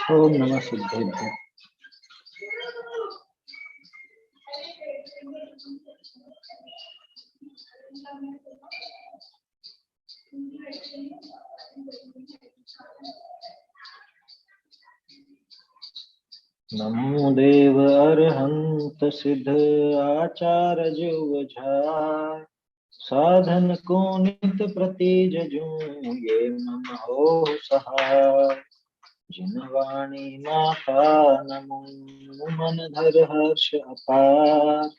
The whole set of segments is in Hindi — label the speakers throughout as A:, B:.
A: ओम नमः सिद्धेभ्य। नमो देव अरहंत सिद्ध आचार्य जुवझार साधन को नित प्रति जजूं ये मन हो सहाय। जिन वाणी माता नमो मन धर हर्ष अपार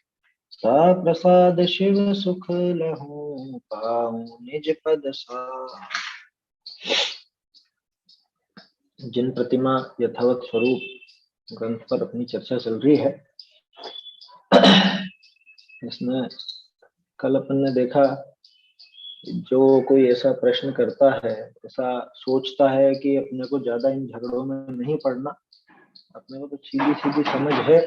A: सा प्रसाद शिव सुख लहूं पाऊं निज पद सार। जिन प्रतिमा यथावत स्वरूप ग्रंथ पर अपनी चर्चा चल रही है। इसमें कल अपन ने देखा जो कोई ऐसा प्रश्न करता है, ऐसा सोचता है कि अपने को ज्यादा इन झगड़ों में नहीं पड़ना, अपने को तो सीधी सीधी समझ है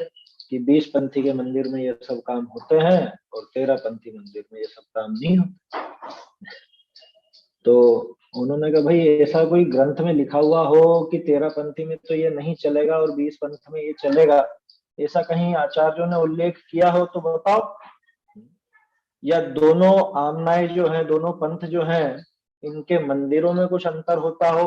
A: कि 20 पंथी के मंदिर में ये सब काम होते हैं और 13 पंथी मंदिर में ये सब काम नहीं होते। तो उन्होंने कहा भाई ऐसा कोई ग्रंथ में लिखा हुआ हो कि 13 पंथी में तो ये नहीं चलेगा और 20 पंथ में ये चलेगा, ऐसा कहीं आचार्यों ने उल्लेख किया हो तो बताओ। या दोनों आमनाएं जो है, दोनों पंथ जो है, इनके मंदिरों में कुछ अंतर होता हो,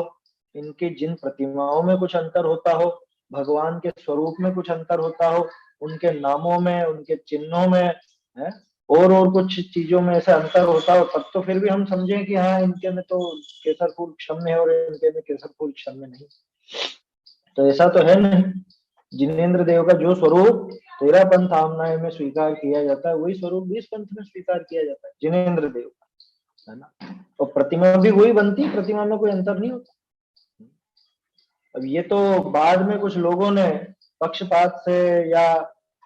A: इनकी जिन प्रतिमाओं में कुछ अंतर होता हो, भगवान के स्वरूप में कुछ अंतर होता हो, उनके नामों में, उनके चिन्हों में है, और कुछ चीजों में ऐसा अंतर होता हो, तब तो फिर भी हम समझें कि हाँ इनके में तो केसर फूल क्षम्य है और इनके में केसर फूल क्षम्य नहीं। तो ऐसा तो है नहीं। जिनेंद्र देव का जो स्वरूप 13 पंथ आमनाएं में स्वीकार किया जाता है, वही स्वरूप 20 पंथ में स्वीकार किया जाता है जिनेंद्र देव का, है ना। और प्रतिमा भी वही बनती, प्रतिमा में कोई अंतर नहीं होता। अब ये तो बाद में कुछ लोगों ने पक्षपात से या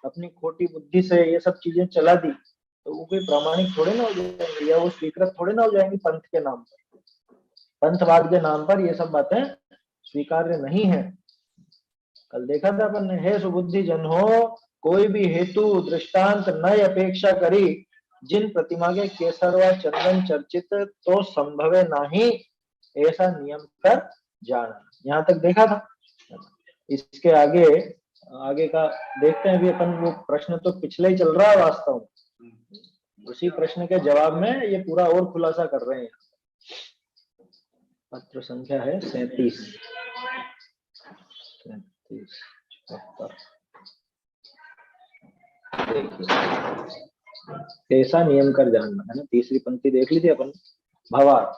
A: अपनी खोटी बुद्धि से ये सब चीजें चला दी, तो वो कोई प्रामाणिक थोड़े ना हो जाएंगे या वो स्वीकृत थोड़े ना हो जाएंगे पंथ के नाम पर। पंथवाद के नाम पर ये सब बातें स्वीकार्य नहीं है। कल देखा था अपन ने, हे सुबुद्धि जन हो, कोई भी हेतु दृष्टांत नय अपेक्षा करी, जिन प्रतिमा के केसर व चंदन चर्चित तो संभवे नहीं, ऐसा नियम कर जाना। यहाँ तक देखा था। इसके आगे आगे का देखते हैं भी अपन। वो प्रश्न तो पिछले ही चल रहा है वास्तव में, उसी प्रश्न के जवाब में ये पूरा और खुलासा कर रहे हैं। पत्र संख्या है 37। ऐसा नियम कर जानना, है ना। तीसरी पंक्ति देख लीजिए अपन। भवार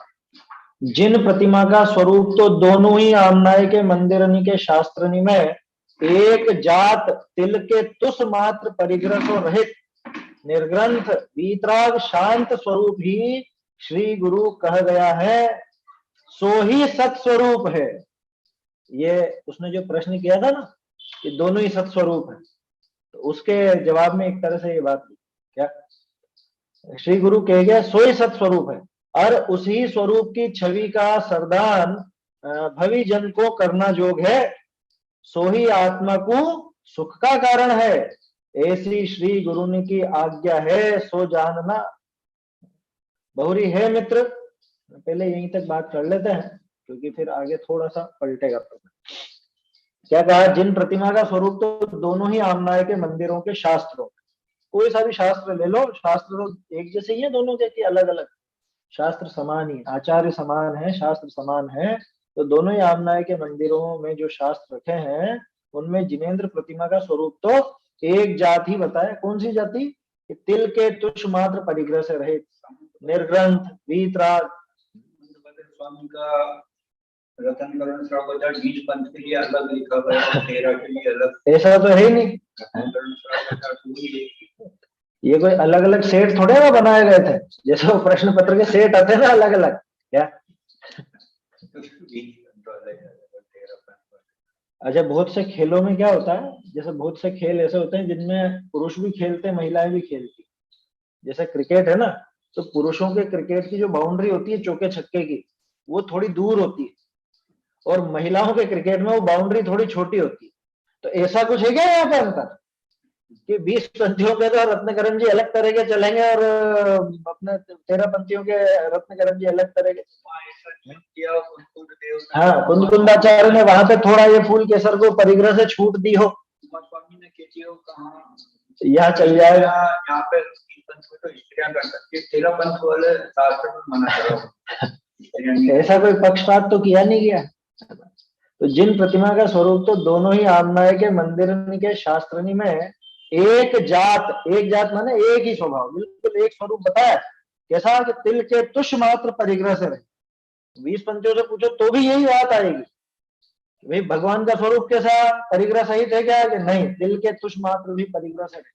A: जिन प्रतिमा का स्वरूप तो दोनों ही आमनाय के मंदिरनी के शास्त्रनी में एक जात तिल के तुष मात्र परिग्रह को रहित निर्ग्रंथ वीतराग शांत स्वरूप ही श्री गुरु कह गया है, सो ही सत्स्वरूप है। ये उसने जो प्रश्न किया था ना कि दोनों ही सत्स्वरूप है, तो उसके जवाब में एक तरह से ये बात क्या श्री गुरु कह गया, सो ही सत्स्वरूप है और उसी स्वरूप की छवि का सरदान भवि जन को करना जोग है, सो ही आत्मा को सुख का कारण है, ऐसी श्री गुरु ने की आज्ञा है, सो जानना। बहुरी है मित्र, पहले यहीं तक बात कर लेते हैं क्योंकि फिर आगे थोड़ा सा पलटेगा। क्या कहा, जिन प्रतिमा का स्वरूप तो दोनों ही आमनाय के मंदिरों के शास्त्रों, कोई सा भी शास्त्र ले लो, शास्त्र तो एक जैसे ही है दोनों के, अलग अलग शास्त्र समान ही, आचार्य समान है, शास्त्र समान है, तो दोनों ही आमनाय के मंदिरों में जो शास्त्र रखे हैं उनमें जिनेंद्र प्रतिमा का स्वरूप तो एक जाति ही बताया। कौन सी जाति? तिल के तुष मात्र परिग्रह से रहित, निर्ग्रंथ वीतराग।
B: स्वामी का रतनकरण श्रावक 20 पंथ के लिए अलग लिखा हुआ है, 13 के लिए अलग।
A: ऐसा तो है नहीं, ये कोई अलग अलग सेट थोड़े ना बनाए गए थे, जैसे वो प्रश्न पत्र के सेट आते हैं ना अलग अलग, क्या? अच्छा, बहुत से खेलों में क्या होता है, जैसे बहुत से खेल ऐसे होते हैं जिनमें पुरुष भी खेलते हैं, महिलाएं भी खेलती। जैसे क्रिकेट है ना, तो पुरुषों के क्रिकेट की जो बाउंड्री होती है चौके छक्के की, वो थोड़ी दूर होती है, और महिलाओं के क्रिकेट में वो बाउंड्री थोड़ी छोटी होती है। तो ऐसा कुछ है क्या यहाँ पे अंतर? कि 20 पंथियों के तो रत्नकरण जी अलग तरह के चलेंगे और अपने 13 पंथियों के रत्नकरण जी अलग तरह के। हाँ, कुंदकुंदाचार्य ने वहां पे थोड़ा ये फूल केसर को परिग्रह से छूट दी हो,
B: स्वामी ने खेती हो कहाँ
A: यहाँ चल जाएगा।
B: यहाँ पे पंथ में तो स्त्रियां कर सकती है, 13 पंथ वाले शास्त्र में मना करो।
A: ऐसा कोई पक्षपात तो किया नहीं गया। तो जिन प्रतिमा का स्वरूप तो दोनों ही आमनाय के मंदिर के शास्त्रनी में एक जात माने एक ही स्वभाव, बिल्कुल एक स्वरूप बताया। कैसा कि तिल के तुष मात्र परिग्रह से रहे। 20 पंथियों से पूछो तो भी यही बात आएगी, भाई भगवान का स्वरूप कैसा, परिग्रह सहित है क्या, कि नहीं, तिल के तुष मात्र भी परिग्रह से रहे।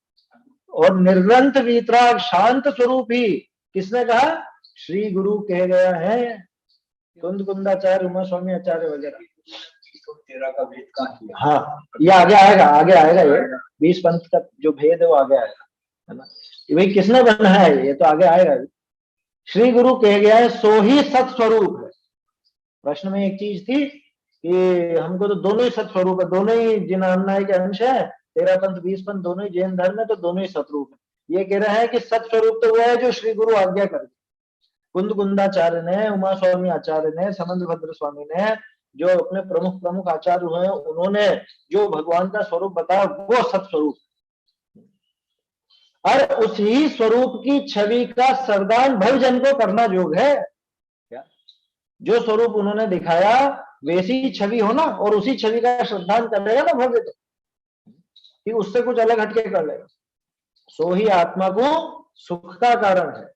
A: और निर्ग्रंथ वीतराग शांत स्वरूप ही किसने कहा, श्री गुरु कह गया है, कुंदकुंदाचार्य, उमा स्वामी आचार्य वगैरह।
B: 13 का भेद कहाँ किया?
A: हाँ, ये आगे आएगा ये 20 पंथ का जो भेद है वो आगे आएगा, है ना। भाई किसने बनाया है ये तो आगे आएगा। श्री गुरु कह गया है सो ही सत्स्वरूप है। प्रश्न में एक चीज थी कि हमको तो दोनों ही सत्स्वरूप है, दोनों ही जिन अन्याय के अंश है, 13 पंथ 20 पंथ दोनों ही जैन धर्म है, तो दोनों ही सतरूप है। ये कह रहे हैं कि सत्स्वरूप तो वो है जो श्री गुरु आज्ञा कर। कुंदकुंदाचार्य ने, उमा स्वामी आचार्य ने, समंत भद्र स्वामी ने, जो अपने प्रमुख आचार्य हुए उन्होंने जो भगवान का स्वरूप बताया वो सत्स्वरूप, और उसी स्वरूप की छवि का श्रद्धान भवजन को करना योग है। क्या जो स्वरूप उन्होंने दिखाया वैसी छवि हो ना, और उसी छवि का श्रद्धान करेगा ना भव्य, तो कि उससे कुछ अलग हटके कर लेगा। सो ही आत्मा को सुख का कारण है।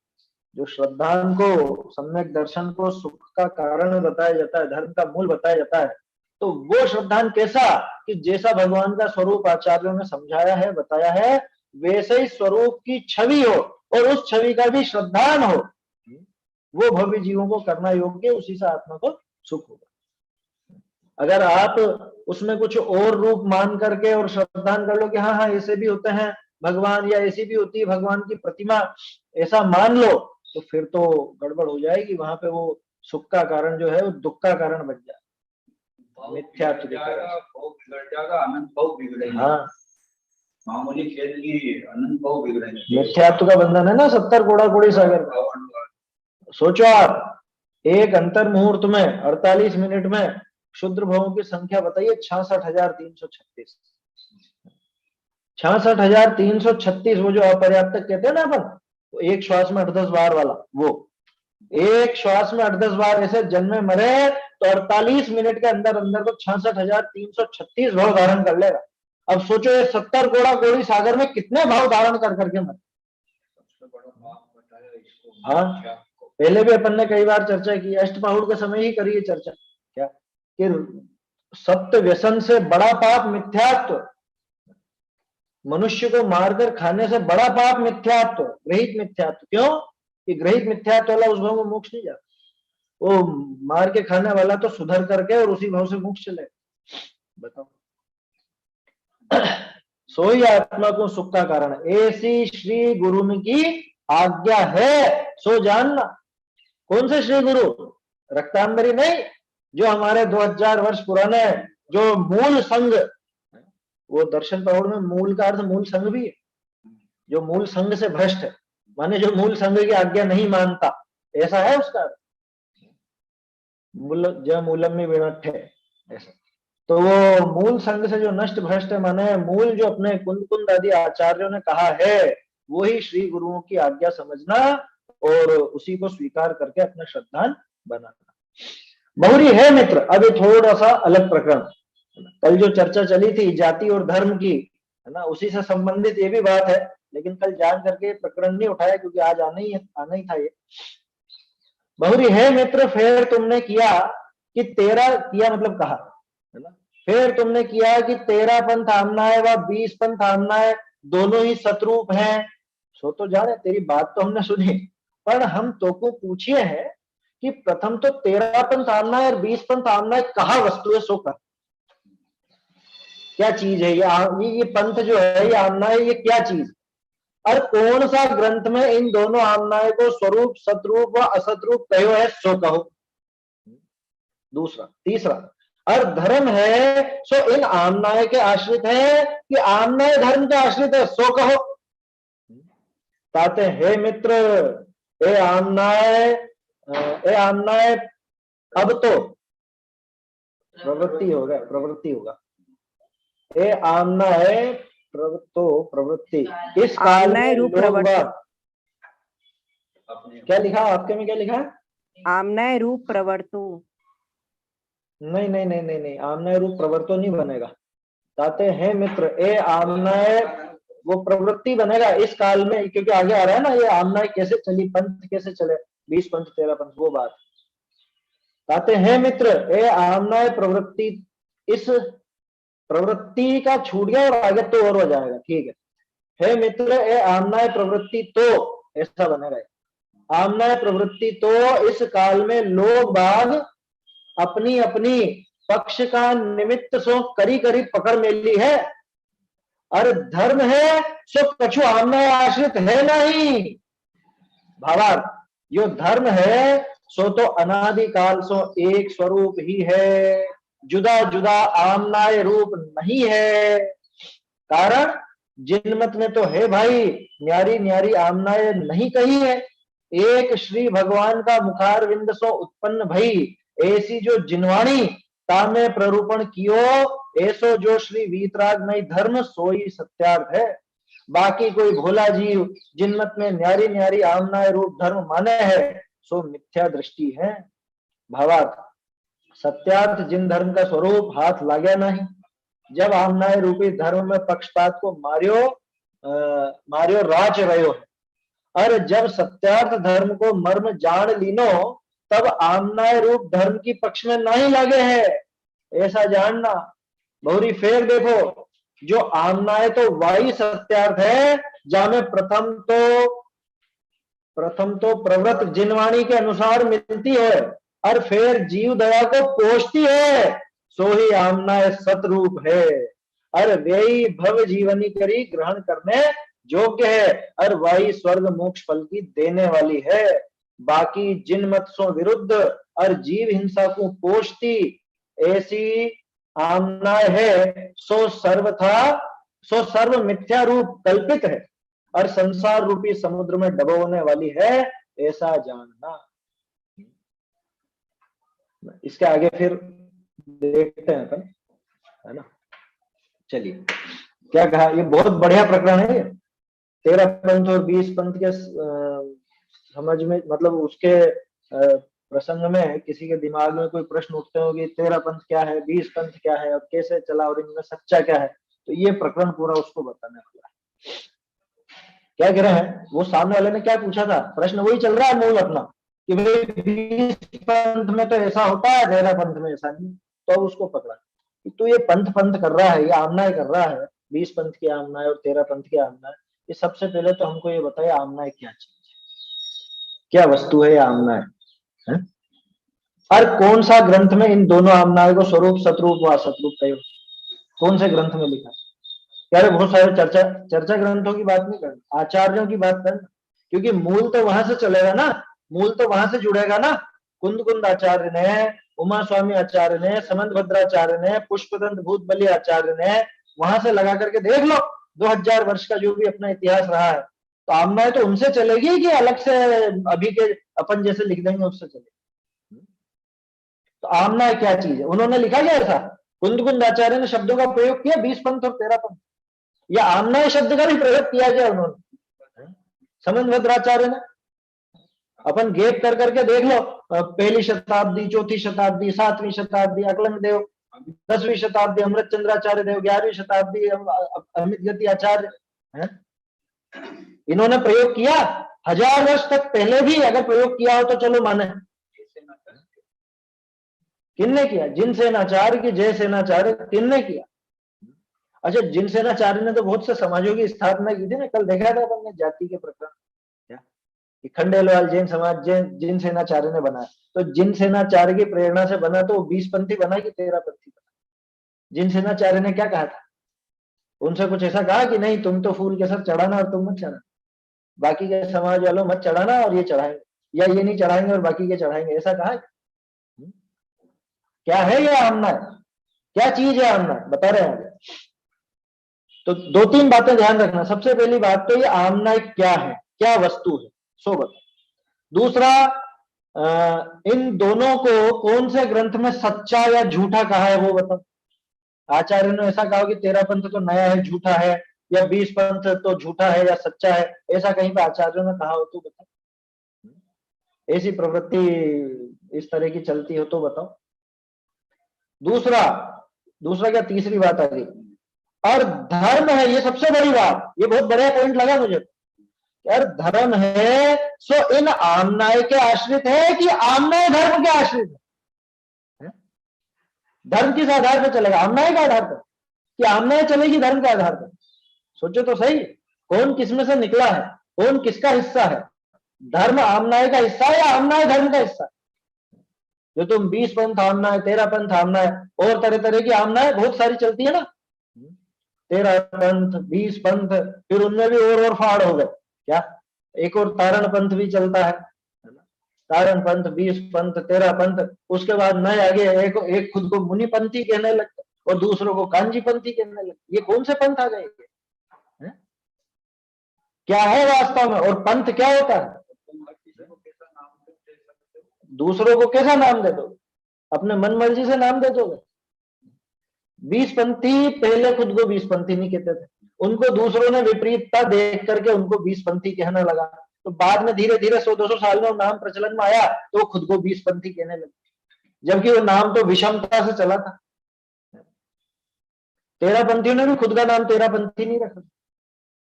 A: जो श्रद्धान को, सम्यक दर्शन को सुख का कारण बताया जाता है, धर्म का मूल बताया जाता है, तो वो श्रद्धान कैसा, कि जैसा भगवान का स्वरूप आचार्यों ने समझाया है, बताया है, वैसे ही स्वरूप की छवि हो और उस छवि का भी श्रद्धान हो, वो भव्य जीवों को करना योग्य, उसी से आत्मा को सुख होगा। अगर आप उसमें कुछ और रूप मान करके और श्रद्धान कर लो कि हाँ हाँ ऐसे भी होते हैं भगवान, या ऐसी भी होती है भगवान की प्रतिमा, ऐसा मान लो, तो फिर तो गड़बड़ हो जाएगी। वहां पे वो सुख का कारण जो है वो दुख का कारण बन जाए, मिथ्यात्व के कारण।
B: बिगड़ जाएगा, अनंत भाव बिगड़ेगा।
A: हाँ,
B: मामूली खेल की अनंत भाव बिगड़ेंगे।
A: मिथ्यात्व का बंधन है ना, 70 कोड़ा कोड़ी सागर का। सोचो आप, एक अंतर मुहूर्त में 48 मिनट में शुद्र भावों की संख्या बताइए, 66,336। 66,336, वो जो अपर्याप्त कहते हैं ना अपन, तो एक श्वास में 8-10 बार वाला, वो एक श्वास में 8-10 बार ऐसे जन्मे मरे, तो 48 मिनट के अंदर अंदर तो 66,336 भाव धारण कर लेगा। अब सोचो ये 70 कोड़ा कोड़ी सागर में कितने भाव धारण कर करके मरे। हाँ, पहले भी अपन ने कई बार चर्चा की, अष्टपहुड़ के समय ही करी चर्चा, क्या कि सप्त व्यसन से बड़ा पाप मिथ्यात्व, मनुष्य को मारकर खाने से बड़ा पाप मिथ्यात्व, ग्रहित मिथ्यात्व। क्यों कि ग्रहित मिथ्यात्व वाला उस भाव में मोक्ष नहीं जाता, वो मार के खाने वाला तो सुधर करके और उसी भाव से मोक्ष चले। बताओ, सोई आत्मा को सुख का कारण, ऐसी श्री गुरु की आज्ञा है सो जानना। कौन से श्री गुरु? रक्तांबरी नहीं, जो हमारे 2000 वर्ष पुराने जो मूल संघ, वो दर्शन पौड़ में मूल का अर्थ मूल संघ भी है, जो मूल संघ से भ्रष्ट है, माने जो मूल संघ की आज्ञा नहीं मानता, ऐसा है उसका अर्थ। मूल ज मूलम में विनठ है ऐसा। तो वो मूल संघ से जो नष्ट भ्रष्ट है, माने मूल जो अपने कुंद आदि आचार्यों ने कहा है, वही श्री गुरुओं की आज्ञा समझना और उसी को स्वीकार करके अपना श्रद्धान बनाना। बहुरी है मित्र, अब ये थोड़ा सा अलग प्रकरण, कल जो चर्चा चली थी जाति और धर्म की, है ना, उसी से संबंधित ये भी बात है, लेकिन कल जान करके प्रकरण नहीं उठाया क्योंकि आज आना ही था ये। बहुरी है मित्र, फिर तुमने किया कि 13 किया मतलब कहा, है ना, फिर तुमने किया कि 13 पंथ आमनाय व 20 पंथ आमनाय दोनों ही सतरूप हैं। सो तो जाने, तेरी बात तो हमने सुनी, पर हम तो को पूछिए हैं कि प्रथम तो 13 पंथ आमनाय और 20 पंथ आमनाय कहाँ वस्तु है, सो कर क्या चीज है ये पंथ जो है, ये आमनाय, ये क्या चीज, और कौन सा ग्रंथ में इन दोनों आमनाय को स्वरूप सतरूप व असतरूप कहो है, सो कहो। दूसरा, तीसरा, और धर्म है सो इन आमनाय के आश्रित है कि आमनाय धर्म के आश्रित है, सो कहो। ताते हे मित्र, ए आमनाय, अब तो प्रवृत्ति होगा, प्रवृत्ति होगा। ए आमनाय प्रवृत्ति, इस काल में लोग क्या लिखा आपके में, क्या लिखा है?
C: आमनाय रूप प्रवर्तो।
A: नहीं नहीं नहीं नहीं नहीं, आमनाय रूप प्रवर्तो नहीं बनेगा। ताते हैं मित्र, ए आमनाय वो प्रवृत्ति बनेगा इस काल में, क्योंकि आगे आ रहा है ना ये आमनाय कैसे चली, पंथ कैसे चले, 20 पंथ 13 पंथ, वो बात। ताते हैं मित्र, ए आमनाय प्रवृत्ति, इस प्रवृत्ति का छूट गया और आगे तो और हो जाएगा, ठीक है। हे मित्र, ए आमनाय प्रवृत्ति तो, ऐसा बनेगा। आमनाय प्रवृत्ति तो इस काल में लोग बाग अपनी अपनी पक्ष का निमित्त सो करी करी पकड़ मेली है, और धर्म है सो कछु आमनाय आश्रित है नहीं। भावार्थ, यो धर्म है सो तो अनादिकाल सो एक स्वरूप ही है, जुदा जुदा आमनाय रूप नहीं है। कारण जिनमत में तो है भाई न्यारी न्यारी आमनाय नहीं कही है, एक श्री भगवान का मुखार विंद सो उत्पन्न भई ऐसी जो जिनवाणी तामे प्ररूपण कियो, ऐसो जो श्री वीतरागमय धर्म सोई सत्यार्थ है। बाकी कोई भोला जीव जिनमत में न्यारी न्यारी आमनाय रूप धर्म माने है सो मिथ्या दृष्टि है। भावार्थ, सत्यार्थ जिन धर्म का स्वरूप हाथ लाग्या नहीं, जब आमनाय रूपी धर्म में पक्षपात को मारियो राज रहो है, और जब सत्यार्थ धर्म को मर्म जान लीनो तब आमनाय रूप धर्म की पक्ष में नहीं लगे है, ऐसा जानना। बहुरी फेर देखो, जो आमनाय तो वाही सत्यार्थ है, जहां प्रथम तो प्रवृत्त जिनवाणी के अनुसार मिलती है और फिर जीव दया को पोषती है, सो ही आमनाय सतरूप है, और वे भव जीवनी करी ग्रहण करने योग्य है, और वही स्वर्ग मोक्ष फल की देने वाली है। बाकी जिन मत सो विरुद्ध और जीव हिंसा को पोषती ऐसी आमनाय है, सो सर्व मिथ्या रूप कल्पित है और संसार रूपी समुद्र में डबोने वाली है, ऐसा जानना। इसके आगे फिर देखते हैं अपन, है ना। चलिए, क्या कहा, ये बहुत बढ़िया प्रकरण है। 13 पंथ और 20 पंथ के समझ में, मतलब उसके प्रसंग में किसी के दिमाग में कोई प्रश्न उठते होंगे, 13 पंथ क्या है, 20 पंथ क्या है और कैसे चला और इनमें सच्चा क्या है, तो ये प्रकरण पूरा उसको बताने वाला है। क्या कह रहे हैं, वो सामने वाले ने क्या पूछा था, प्रश्न वही चल रहा है मूल अपना, कि भाई 20 पंथ में तो ऐसा होता है, 13 पंथ में ऐसा नहीं। तो उसको पकड़ा कि तू ये पंथ कर रहा है, ये आमनाय कर रहा है, 20 पंथ की आमनाय और 13 पंथ की आमनाय, ये सबसे पहले तो हमको ये बताइए आमनाय क्या चीज है, क्या वस्तु है ये आमनाय है? और कौन सा ग्रंथ में इन दोनों आमनाय को स्वरूप सतरूप व असतरूप कहे, कौन से ग्रंथ में लिखा है? यार बहुत सारे चर्चा ग्रंथों की बात नहीं करना, आचार्यों की बात करना, क्योंकि मूल तो वहां से चलेगा ना, मूल तो वहां से जुड़ेगा ना। कुंद आचार्य ने, उमा स्वामी आचार्य ने, समंत भद्राचार्य ने, पुष्पदंत भूत बलि आचार्य ने, वहां से लगा करके देख लो 2000 वर्ष का जो भी अपना इतिहास रहा है, तो आमनाय तो उनसे चलेगी कि अलग से अभी के अपन जैसे लिख देंगे उससे चलेगी? तो आमनाय क्या चीज है, उन्होंने लिखा क्या ऐसा? कुंद आचार्य ने शब्दों का प्रयोग किया 20 पंथ और 13 पंथ, या आमनाय शब्द का भी प्रयोग किया गया उन्होंने? समंत भद्राचार्य ने, अपन गेप कर करके देख लो, पहली शताब्दी, चौथी शताब्दी, 7वीं शताब्दी अकलन देव, 10वीं शताब्दी अमृत चंद्राचार्य देव, 11वीं शताब्दी अमित गति आचार्य है, इन्होंने प्रयोग किया। 1000 वर्ष तक पहले भी अगर प्रयोग किया हो तो चलो माने। किन्ने किया? जिनसेनाचार्य की जय सेनाचार्य किन्ने किया? अच्छा, जिनसेनाचार्य ने तो बहुत से समाजों की स्थापना की थी ना, कल देखा था अपन ने जाति के प्रकरण, खंडेलवाल जैन समाज जिन सेनाचार्य ने बनाया, तो जिन सेनाचार्य की प्रेरणा से बना तो 20 पंथी बना कि 13 पंथी बना? जिन सेनाचार्य ने क्या कहा था? उनसे कुछ ऐसा कहा कि नहीं तुम तो फूल के साथ चढ़ाना और तुम मत चढ़ाना, बाकी के समाज वालों मत चढ़ाना और ये चढ़ाएंगे, या ये नहीं चढ़ाएंगे और बाकी के चढ़ाएंगे, ऐसा कहा? क्या है ये आमनाय? क्या चीज है आमना, बता रहे हैं आगे। तो दो तीन बातें ध्यान रखना। सबसे पहली बात तो ये आमना क्या है, क्या वस्तु है, सो बता। दूसरा, इन दोनों को कौन से ग्रंथ में सच्चा या झूठा कहा है वो बताओ। आचार्य ने ऐसा कहा कि 13 पंथ तो नया है, झूठा है, या 20 पंथ तो झूठा है या सच्चा है, ऐसा कहीं पे आचार्यों ने कहा हो तो बताओ। ऐसी प्रवृत्ति इस तरह की चलती हो तो बताओ। दूसरा क्या, तीसरी बात आ गई, और धर्म है, ये सबसे बड़ी बात, ये बहुत बड़ा पॉइंट लगा मुझे। यार धर्म है सो इन आमनाय के आश्रित है कि आमनाय धर्म के आश्रित है? धर्म किस आधार पर चलेगा, आमनाय के आधार पर, कि आमनाय चलेगी धर्म के आधार पर? सोचो तो सही, कौन किसमें से निकला है, कौन किसका हिस्सा है? धर्म आमनाय का हिस्सा है या आमनाय धर्म का हिस्सा? जो तुम 20 पंथ आमनाय, 13 पंथ आमनाय, और तरह तरह की आमनाय बहुत सारी चलती है ना, 13 पंथ, 20 पंथ, फिर उनमें भी और फाड़ हो गए क्या, एक और तारण पंथ भी चलता है, तारण पंथ, 20 पंथ, 13 पंथ, उसके बाद नए आगे एक खुद को मुनि पंथी कहने लगते और दूसरों को कांजी पंथी कहने लगते। ये कौन से पंथ आ गए, क्या है वास्तव में, और पंथ क्या होता है? दूसरों को कैसा नाम दे दो, अपने मन मर्जी से नाम दे दोगे। 20 पंथी पहले खुद को 20 पंथी नहीं कहते थे, उनको दूसरों ने विपरीतता देख करके उनको 20 पंथी कहने लगा, तो बाद में धीरे धीरे 100-200 साल में नाम प्रचलन में आया तो खुद को 20 पंथी कहने लगे, जबकि वो नाम तो विषमता से चला था। 13 पंथियों ने भी खुद का नाम 13 पंथी नहीं रखा,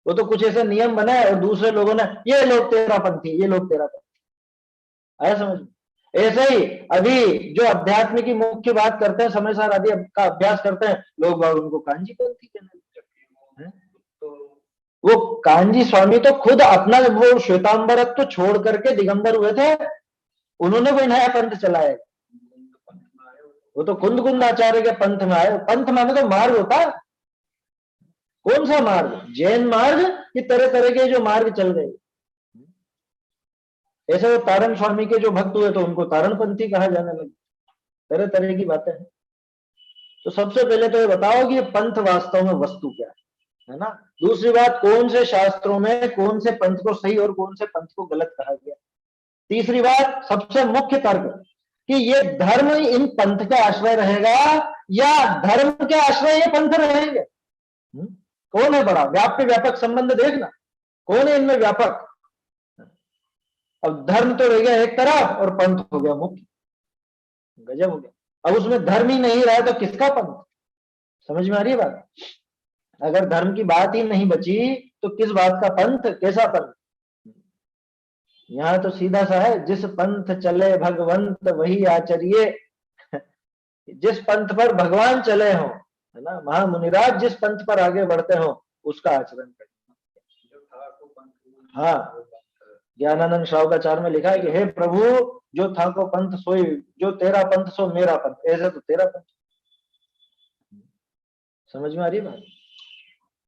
A: वो तो कुछ ऐसे नियम बनाए और दूसरे लोगों ने ये लोग 13 पंथी, ये लोग 13 पंथी, आया समझ में? ऐसे ही अभी जो अध्यात्म की मुख्य बात करते हैं, समय सार आदि का अभ्यास करते हैं, लोग उनको कांजी पंथी कहने लगते हैं। वो कांजी स्वामी तो खुद अपना वो श्वेतांबरत्व तो छोड़ करके दिगंबर हुए थे, उन्होंने कोई नया पंथ चलाया, वो तो कुंद कुंद आचार्य के पंथ में आए। पंथ माने तो मार्ग होता है, कौन सा मार्ग, जैन मार्ग कि तरह तरह के जो मार्ग चल गए। ऐसे वो तारण स्वामी के जो भक्त हुए तो उनको तारण पंथी कहा जाने लगा, तरह तरह की बातें हैं। तो सबसे पहले तो ये बताओ कि ये पंथ वास्तव में वस्तु क्या है ना। दूसरी बात, कौन से शास्त्रों में कौन से पंथ को सही और कौन से पंथ को गलत कहा गया। तीसरी बात, सबसे मुख्य तर्क कि ये धर्म इन पंथ का आश्रय रहेगा या धर्म के आश्रय ये पंथ रहेंगे। कौन है बड़ा, व्याप्य व्यापक संबंध देखना, कौन है इनमें व्यापक। अब धर्म तो रह गया एक तरफ और पंथ हो गया मुख्य, गजब हो गया। अब उसमें धर्म ही नहीं रहा तो किसका पंथ, समझ में आ रही है बात? अगर धर्म की बात ही नहीं बची तो किस बात का पंथ, कैसा पंथ? यहां तो सीधा सा है, जिस पंथ चले भगवंत वही आचरिए। जिस पंथ पर भगवान चले हो, है ना, महामुनिराज जिस पंथ पर आगे बढ़ते हो उसका आचरण करें। हाँ, ज्ञानानंद श्रावकाचार्य में लिखा है कि हे प्रभु, जो था को पंथ सोई, जो तेरा पंथ सो मेरा पंथ, ऐसे तो तेरा पंथ। समझ में आ रही बात?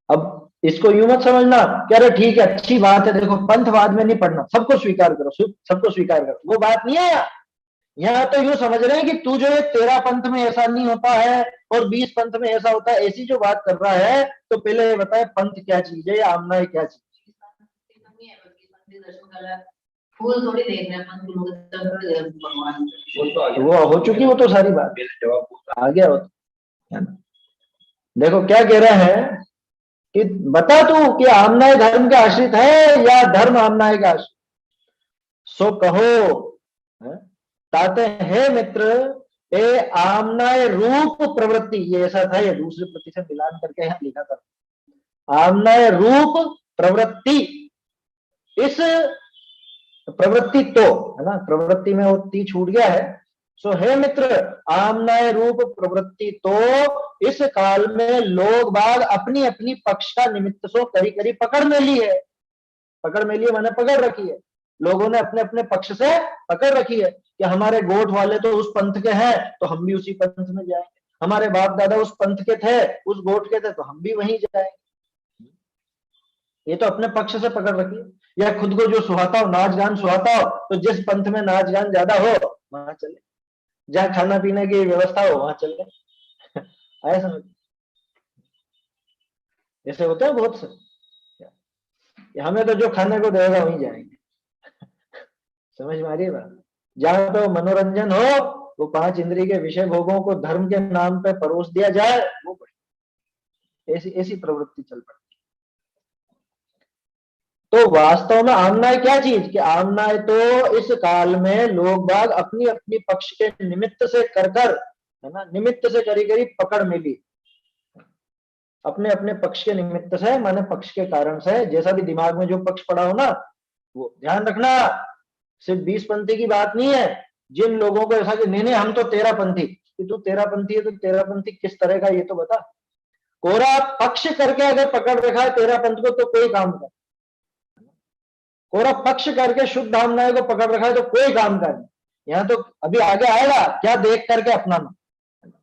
A: अब इसको यूं मत समझना कि अरे ठीक है अच्छी बात है, देखो पंथवाद में नहीं पढ़ना, सबको स्वीकार करो, सबको स्वीकार करो, वो बात नहीं है। यहाँ तो यूं समझ रहे हैं कि तू जो 13 पंथ में ऐसा नहीं होता है और 20 पंथ में ऐसा होता है, ऐसी जो बात कर रहा है, तो पहले ये बताए पंथ क्या चीज है या आमना क्या चीज।
D: फूल थोड़ी देख रहे हैं,
A: वो हो चुकी, वो तो सारी बात आ गया हो, है ना। देखो क्या कह रहे हैं कि बता तू कि आमनाय धर्म के आश्रित है या धर्म आमनाय का आश्रित। सो कहो ताते हे मित्र, ए आमनाय रूप प्रवृत्ति, ये ऐसा था, ये दूसरे प्रति से मिलान करके यहाँ लिखा था, आमनाय रूप प्रवृत्ति, इस प्रवृत्ति तो, है ना, प्रवृत्ति में वो ती छूट गया है। सो हे मित्र, आमनाय रूप प्रवृत्ति तो इस काल में लोग बाग अपनी अपनी पक्ष का निमित्त सो करी करी पकड़ में ली है। पकड़ में ली मैंने पकड़ रखी है, लोगों ने अपने अपने पक्ष से पकड़ रखी है कि हमारे गोठ वाले तो उस पंथ के हैं तो हम भी उसी पंथ में जाएंगे, हमारे बाप दादा उस पंथ के थे, उस गोठ के थे, तो हम भी वहीं जाएंगे। ये तो अपने पक्ष से पकड़ रखी है। या खुद को जो सुहाता हो, नाच गान सुहाता हो, तो जिस पंथ में नाच गान ज्यादा हो वहां चले, जहां खाना पीने की व्यवस्था हो वहां चले। आया समझ? ऐसे होता है बहुत से, हमें तो जो खाने को देगा वहीं जाएंगे। समझ में आ रही है बात? जहां तो मनोरंजन हो, वो 5 इंद्रिय के विषय भोगों को धर्म के नाम पे परोस दिया जाए, वो बढ़िया। ऐसी ऐसी प्रवृत्ति चल पड़ती। तो वास्तव में आमनाय क्या चीज, कि आमनाय तो इस काल में लोग बाग अपनी अपनी पक्ष के निमित्त से कर कर, है ना, निमित्त से करी करी पकड़ मिली, अपने अपने पक्ष के निमित्त से, माने पक्ष के कारण से, जैसा भी दिमाग में जो पक्ष पड़ा हो ना, वो ध्यान रखना। सिर्फ 20पंथी की बात नहीं है। जिन लोगों को ऐसा कि नहीं नहीं हम तो 13पंथी, कि तू 13पंथी है तो 13पंथी किस तरह का ये तो बता। कोरा पक्ष करके अगर पकड़ रखा है 13पंथ को तो कोई काम कर, कोरा पक्ष करके शुद्ध आमनाय को पकड़ रखा है तो कोई काम का नहीं। यहाँ तो अभी आगे आएगा क्या देख करके अपनाना,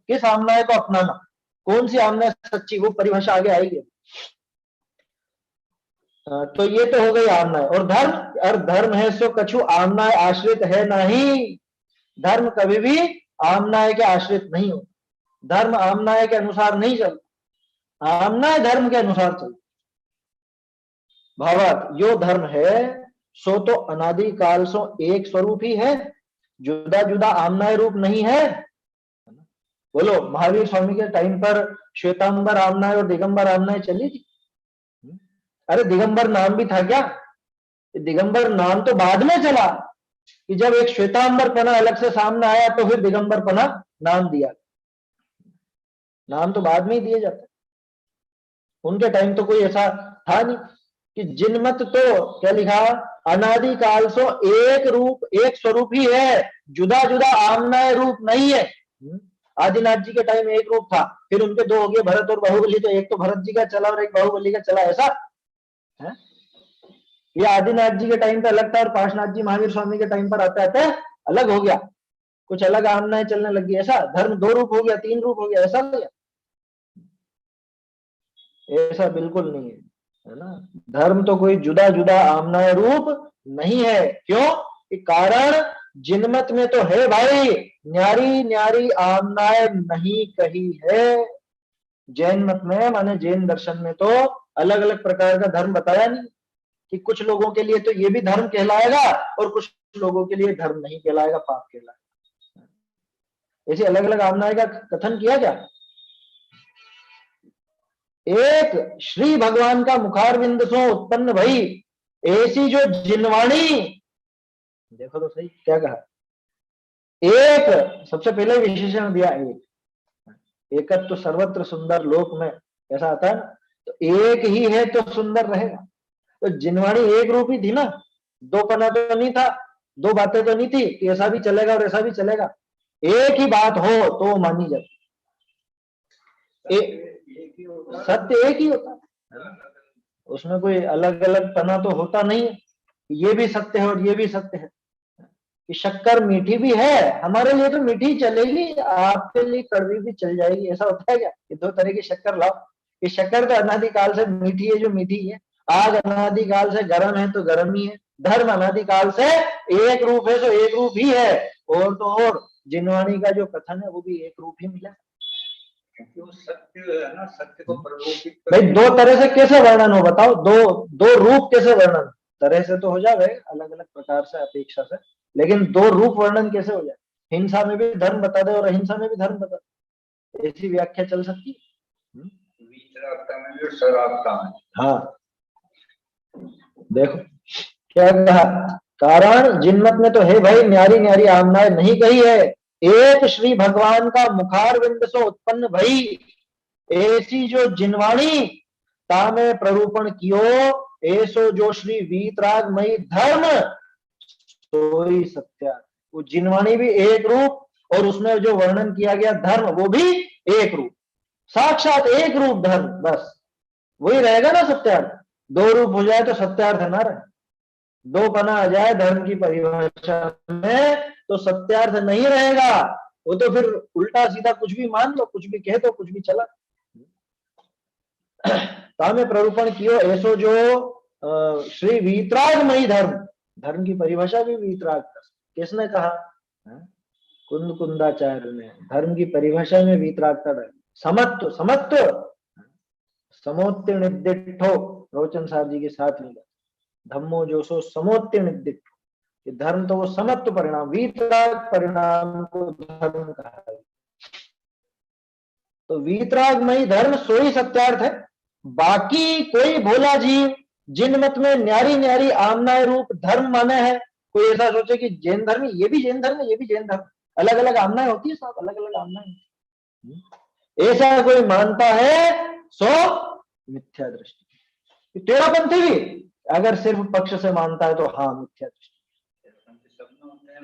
A: किस आमनाय को अपनाना, कौन सी आमनाय सच्ची, वो परिभाषा आगे आएगी। तो ये तो हो गई आमनाय। और धर्म, और धर्म है सो कछु आमनाय आश्रित है नहीं। धर्म कभी भी आमनाय के आश्रित नहीं हो, धर्म आमनाय के अनुसार नहीं चलता, आमनाय धर्म के अनुसार चलता। भावार्थ, यो धर्म है सो तो अनादि काल सो एक स्वरूप ही है, जुदा जुदा आमनाय रूप नहीं है। बोलो, महावीर स्वामी के टाइम पर श्वेतांबर आमनाय और दिगंबर आमनाय चली थी? अरे दिगंबर नाम भी था क्या? दिगंबर नाम तो बाद में चला, कि जब एक श्वेतांबर पना अलग से सामने आया तो फिर दिगंबर पना नाम दिया। नाम तो बाद में ही दिए जाते, उनके टाइम तो कोई ऐसा था नहीं। कि जिनमत तो क्या लिखा, अनादि काल सो एक रूप एक स्वरूप ही है, जुदा जुदा आमनाय रूप नहीं है। आदिनाथ जी के टाइम एक रूप था, फिर उनके दो हो गए, भरत और बाहुबली, तो एक तो भरत जी का चला और एक बाहुबली का चला, ऐसा है? ये आदिनाथ जी के टाइम पे अलग था और पार्श्वनाथ जी महावीर स्वामी के टाइम पर आते आते अलग हो गया, कुछ अलग आमनाएं चलने लगी, ऐसा? धर्म 2 रूप हो गया, 3 रूप हो गया, ऐसा हो गया? ऐसा बिल्कुल नहीं है ना। धर्म तो कोई जुदा जुदा आमनाय रूप नहीं है। क्यों? कि कारण जिनमत में तो है भाई, न्यारी न्यारी आमनाय नहीं कही है। जैन मत में, माने जैन दर्शन में तो अलग अलग प्रकार का धर्म बताया नहीं, कि कुछ लोगों के लिए तो ये भी धर्म कहलाएगा और कुछ लोगों के लिए धर्म नहीं कहलाएगा, पाप कहलाएगा। ऐसे अलग अलग आमनाय का कथन किया क्या? एक श्री भगवान का मुखारविंद सो उत्पन्न भई ऐसी जो जिनवाणी, देखो तो सही क्या कहा, एक सबसे पहले विशेषण दिया, एकत्व तो सर्वत्र सुंदर लोक में, ऐसा आता है ना, तो एक ही है तो सुंदर रहेगा। तो जिनवाणी एक रूप ही थी ना, 2 पना तो नहीं था, 2 बातें तो नहीं थी कि ऐसा भी चलेगा और ऐसा भी चलेगा। एक ही बात हो तो मानी जाती, सत्य एक ही होता है, उसमें कोई अलग अलग पना तो होता नहीं है। ये भी सत्य है और ये भी सत्य है, कि शक्कर मीठी भी है, हमारे लिए तो मीठी चलेगी, आपके लिए कड़वी भी चल जाएगी, ऐसा होता है क्या? कि 2 तरह की शक्कर लाओ, कि शक्कर तो अनादिकाल से मीठी है जो मीठी है, आग अनादिकाल से गर्म है तो गर्म ही है, धर्म अनादिकाल से एक रूप है तो एक रूप ही है। और तो और जिनवाणी का जो कथन है वो भी एक रूप ही मिला।
B: सत्य है ना, सत्य को प्रलोभित
A: भाई 2 तरह से कैसे वर्णन हो बताओ, दो रूप कैसे वर्णन? तरह से तो हो जाए अलग अलग प्रकार से, अपेक्षा से, लेकिन 2 रूप वर्णन कैसे हो जाए? हिंसा में भी धर्म बता दे और अहिंसा में भी धर्म बता दे, ऐसी व्याख्या चल सकती है?
B: वीतरागता में भी और सरागता में।
A: हाँ, देखो क्या कहा, कारण जिनमत में तो है भाई, न्यारी न्यारी आमनाय नहीं कही है, एक श्री भगवान का मुखारविंद से उत्पन्न भई ऐसी जो जिनवाणी तामे प्ररूपण कियो, ऐसो जो श्री वीतरागमयी धर्म सोई सत्या। वो जिनवाणी भी एक रूप और उसमें जो वर्णन किया गया धर्म वो भी एक रूप, साक्षात एक रूप धर्म, बस वही रहेगा ना सत्यार्थ। 2 रूप हो जाए तो सत्यार्थ ना रहे, 2 पना आ जाए धर्म की परिभाषा में तो सत्यार्थ नहीं रहेगा, वो तो फिर उल्टा सीधा कुछ भी मान लो, कुछ भी कह दो, कुछ भी चला। तामे प्ररूपण कियो ऐसो जो श्री वीतरागमयी धर्म, धर्म की परिभाषा भी वीतराग, किसने कहा? कुंद कुंदाचार्य ने धर्म की परिभाषा में वीतरागता डाली। समत्व, समत्व समोत्तीर्णिदिठो, रोचन साहब जी के साथ मिला, धम्मो जो सो समोत्तीर्णिदिठो, ये धर्म तो वो समत्व परिणाम, वीतराग परिणाम को धर्म कहा है। तो वीतरागमयी धर्म सोई सत्यार्थ है। बाकी कोई भोला जीव जिन मत में न्यारी न्यारी आमनाय रूप धर्म माने है, कोई ऐसा सोचे कि जैन धर्म ये भी जैन धर्म है, ये भी जैन धर्म, अलग अलग आमनाएं होती है, सब अलग अलग आमनाएं, ऐसा कोई मानता है सो मिथ्या दृष्टि। तेरापंथी भी अगर सिर्फ पक्ष से मानता है तो हाँ मिथ्या दृष्टि।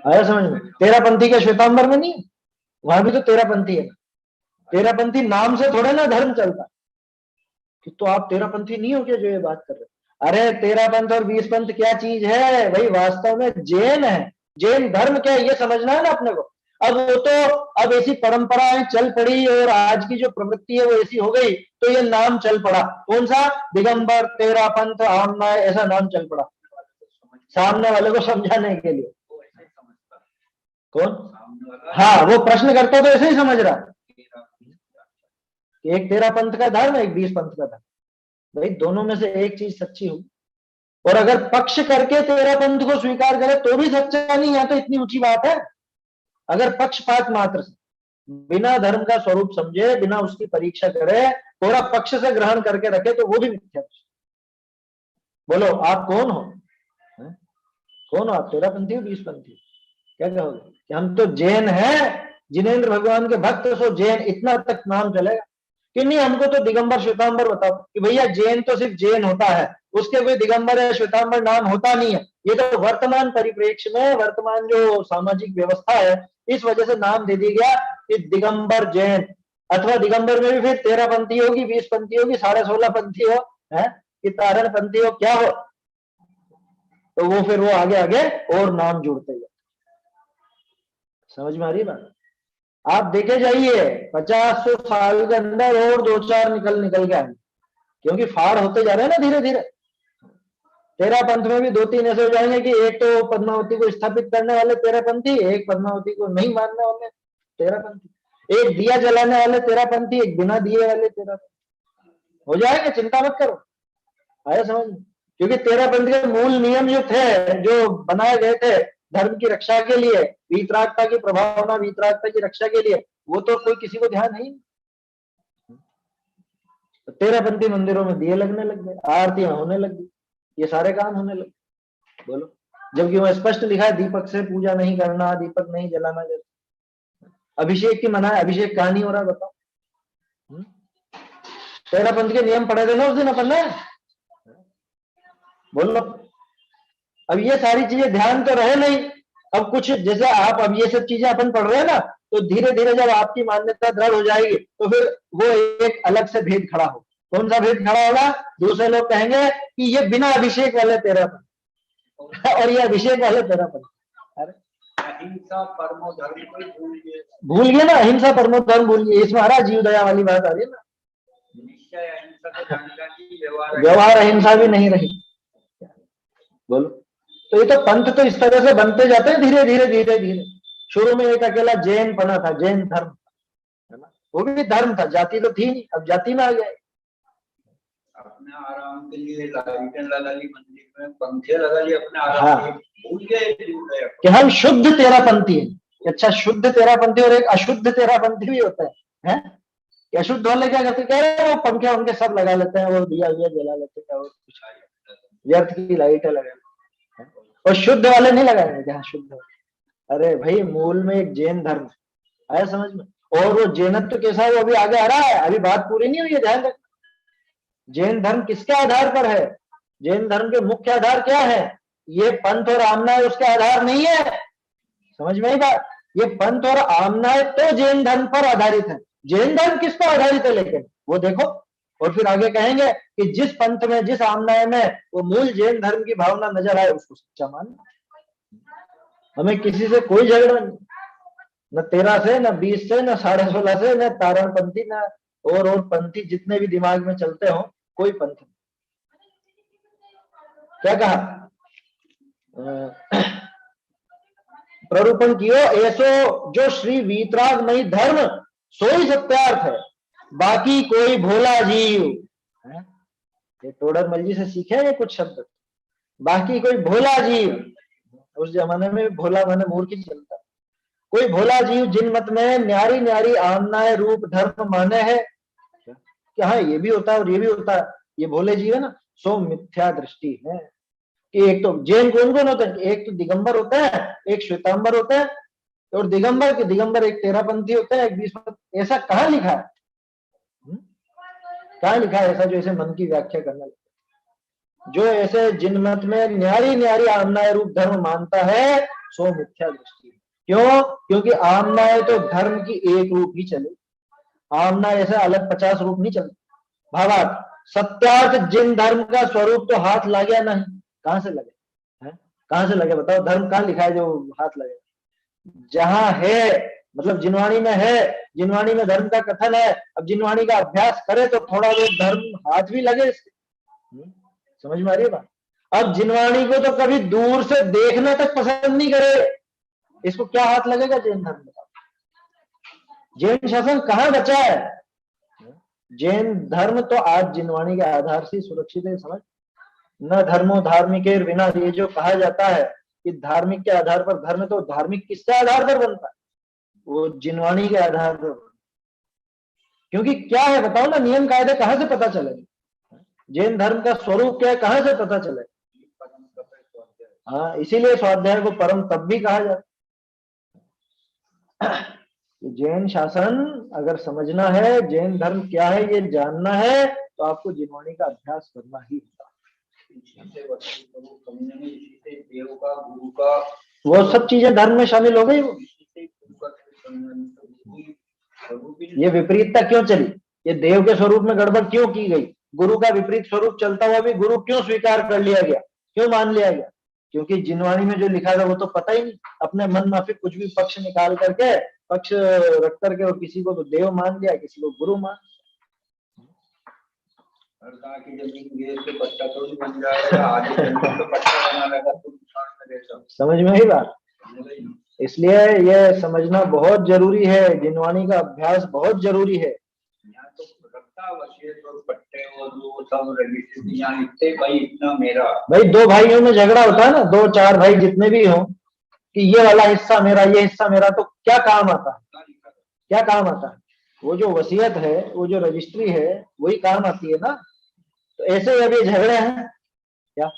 A: आया समझ में? तेरापंथी के श्वेतांबर में नहीं, वहां भी तो तेरापंथी है। तेरापंथी नाम से थोड़ा ना धर्म चलता कि तो आप तेरापंथी नहीं हो क्या जो ये बात कर रहे? अरे 13 पंथ और 20 पंथ क्या चीज है भाई? वास्तव में जैन है। जैन धर्म क्या है ये समझना है ना अपने को। अब वो तो अब ऐसी परंपराएं चल पड़ी और आज की जो प्रवृत्ति है वो ऐसी हो गई, तो ये नाम चल पड़ा। कौन सा? दिगंबर, 13 पंथ, आमनाय, ऐसा नाम चल पड़ा सामने वाले को समझाने के लिए। कौन? हाँ, वो प्रश्न करता तो ऐसे ही समझ रहा कि एक 13 पंथ का धर्म, एक 20 पंथ का धर्म। भाई दोनों में से एक चीज सच्ची हो, और अगर पक्ष करके 13 पंथ को स्वीकार करे तो भी सच्चा नहीं है, तो इतनी ऊंची बात है। अगर पक्षपात मात्र से, बिना धर्म का स्वरूप समझे, बिना उसकी परीक्षा करे, थोड़ा पक्ष से ग्रहण करके रखे, तो वो भी मिथ्या। बोलो आप कौन हो? कौन हो आप? 13 पंथी हो, 20 पंथी? क्या कहोगे कि हम तो जैन हैं, जिनेंद्र भगवान के भक्त, सो जैन, इतना तक नाम चलेगा कि नहीं? हमको तो दिगंबर श्वेतांबर बताओ कि भैया जैन तो सिर्फ जैन होता है, उसके कोई दिगंबर या श्वेतांबर नाम होता नहीं है। ये तो वर्तमान परिप्रेक्ष्य में, वर्तमान जो सामाजिक व्यवस्था है, इस वजह से नाम दे दिया गया कि दिगंबर जैन, अथवा दिगंबर में भी फिर 13 पंथी होगी, 20 पंथी होगी, 16.5 पंथी हो, है कि तारण पंथी हो, क्या हो, तो वो फिर वो आगे आगे और नाम जुड़ते गए। समझ में आ रही बात? आप देखे जाइए 50 साल के अंदर और 2-4 निकल के आएंगे, क्योंकि फाड़ होते जा रहे हैं ना धीरे धीरे। 13 पंथ में भी 2-3 ऐसे हो जाएंगे कि एक तो पद्मावती को स्थापित करने वाले 13 पंथी, एक पद्मावती को नहीं मानने वाले 13 पंथी, एक दिया जलाने वाले 13 पंथी, एक बिना दिए वाले 13 पंथी। हो जाएंगे, चिंता मत करो। आया समझ में? क्योंकि 13 पंथ के मूल नियम जो थे, जो बनाए गए थे धर्म की रक्षा के लिए, वीतरागता की प्रभावना, वीतरागता की रक्षा के लिए, वो तो कोई किसी को ध्यान नहीं। 13 पंथी मंदिरों में दिए लगने लग गए, आरतियां होने लग गई, ये सारे काम होने लगे। बोलो, जबकि वह स्पष्ट लिखा है दीपक से पूजा नहीं करना, दीपक नहीं जलाना। अभिषेक की मना है, अभिषेक कहां नहीं हो रहा बताओ? 13 पंथ के नियम पढ़े थे ना उस दिन अपन ने? बोलो, अब ये सारी चीजें ध्यान तो रहे नहीं। अब कुछ जैसे आप अब ये सब चीजें अपन पढ़ रहे हैं ना, तो धीरे धीरे जब आपकी मान्यता दृढ़ हो जाएगी तो फिर वो एक अलग से भेद खड़ा हो। कौन सा भेद खड़ा होगा? दूसरे लोग कहेंगे कि ये बिना अभिषेक वाले 13 पंथ और ये अभिषेक वाले 13 पंथ। अरे
B: अहिंसा परमो धर्म को
A: भूल गए ना, अहिंसा परमो धर्म भूल गए। इसमें आ रहा जीव दया वाली बात आ रही है ना।
B: निश्चय अहिंसा को जानना की
A: व्यवहार अहिंसा भी नहीं रही। बोलो, तो ये तो पंथ तो इस तरह से बनते जाते हैं धीरे धीरे धीरे धीरे। शुरू में एक अकेला जैन बना था, जैन धर्म है ना, वो भी धर्म था, जाति तो थी नहीं, अब जाति में आ गया।
B: अपने आराम के लिए लाइटें लगा ली मंदिर में, पंखे लगा लिए अपने आराम के लिए, भूल गए
A: कि हम शुद्ध 13 पंथी हैं। अच्छा, शुद्ध 13 पंथी और एक अशुद्ध 13 पंथी भी होता है? अशुद्ध वाले क्या करते, कह रहे हैं वो पंखे उनके सब लगा लेते हैं, वो दिया जला लेते हैं, और कुछ व्यर्थ की लाइटें लगा लेते हैं, और शुद्ध वाले नहीं लगाएंगे क्या? शुद्ध, अरे भाई मूल में एक जैन धर्म आया समझ में। और वो जैनत्व कैसा है वो अभी आगे आ रहा है, अभी बात पूरी नहीं हुई है, ध्यान रखना। जैन धर्म किसके आधार पर है? जैन धर्म के मुख्य आधार क्या है? ये पंथ और आमनाय उसके आधार नहीं है। समझ में आई बात? ये पंथ और आमनाय तो जैन धर्म पर आधारित है। जैन धर्म किस पर आधारित है लेकिन वो देखो, और फिर आगे कहेंगे कि जिस पंथ में, जिस आमनाय में वो मूल जैन धर्म की भावना नजर आए उसको सच्चा मानना। हमें किसी से कोई झगड़ा नहीं, न 13 से, न 20 से, न 16.5 से, न तारण पंथी, न और पंथी जितने भी दिमाग में चलते हो, कोई पंथ नहीं। क्या कहा? प्ररूपण कियो ऐसो जो श्री वीतरागमयी धर्म सोई सत्यार्थ है। बाकी कोई भोला जीव है, ये टोडरमल जी से सीखे हैं कुछ शब्द। बाकी कोई भोला जीव, उस जमाने में भोला माने मूर्ख ही चलता। कोई भोला जीव जिन मत में न्यारी न्यारी आमनाए रूप धर्म माने है कि हाँ ये भी होता है और ये भी होता है, ये भोले जीव है ना, सो मिथ्या दृष्टि है। कि एक तो जैन कौन कौन होता है, एक तो दिगंबर होता है, एक श्वेतांबर होता है, और दिगंबर एक तेरापंथी होता है, एक 20। ऐसा कहाँ लिखा है? कहाँ लिखा है ऐसा जो ऐसे मन की व्याख्या करने लगता है? जो ऐसे जिन मत में न्यारी न्यारी आमनाय रूप धर्म मानता है सो मिथ्या दृष्टि। क्यों? क्योंकि आमनाय तो धर्म की एक रूप ही चले, आमना ऐसे अलग 50 रूप नहीं चलते। भावार्थ सत्यार्थ जिन धर्म का स्वरूप तो हाथ लगे नहीं, कहां से लगे है? कहां से लगे बताओ? धर्म कहां लिखा है जो हाथ लगे? जहां है, मतलब जिनवाणी में है, जिनवाणी में धर्म का कथन है। अब जिनवाणी का अभ्यास करे तो थोड़ा बहुत धर्म हाथ भी लगे इसके। समझ में आ रही है बात? अब जिनवाणी को तो कभी दूर से देखना तक पसंद नहीं करे, इसको क्या हाथ लगेगा जैन धर्म का? जैन शासन कहां बचा है? जैन धर्म तो आज जिनवाणी के आधार से सुरक्षित है। समझ, न धर्मो धार्मिक बिना, ये जो कहा जाता है कि धार्मिक के आधार पर धर्म, तो धार्मिक किसके आधार पर बनता है? वो जिनवाणी के आधार पर। क्योंकि क्या है बताओ ना, नियम कायदे कहां से पता चलेगा? जैन धर्म का स्वरूप क्या है, कहां से पता चलेगा? हाँ, इसीलिए स्वाध्याय को परम तप भी कहा जाता है। जैन शासन अगर समझना है, जैन धर्म क्या है ये जानना है, तो आपको जिनवाणी का अभ्यास करना ही होगा।
B: देव का, गुरु का,
A: वो सब चीजें धर्म में शामिल हो गई। ये विपरीतता क्यों चली? ये देव के स्वरूप में गड़बड़ क्यों की गई? गुरु का विपरीत स्वरूप चलता हुआ भी गुरु क्यों स्वीकार कर लिया गया, क्यों मान लिया गया? क्योंकि जिनवाणी में जो लिखा था वो तो पता ही नहीं, अपने मन माफिक कुछ भी पक्ष निकाल करके, पक्ष रख करके, और किसी को तो देव मान लिया, किसी को गुरु मान। समझ में ही बात? इसलिए ये समझना बहुत जरूरी है, जिनवाणी का अभ्यास बहुत जरूरी है। भाई दो भाइयों में झगड़ा होता है ना, 2-4 भाई जितने भी हो, कि ये वाला हिस्सा मेरा, ये हिस्सा मेरा, तो क्या काम आता है? क्या काम आता है? वो जो वसीयत है, वो जो रजिस्ट्री है, वही काम आती है ना। तो ऐसे अभी झगड़े हैं क्या?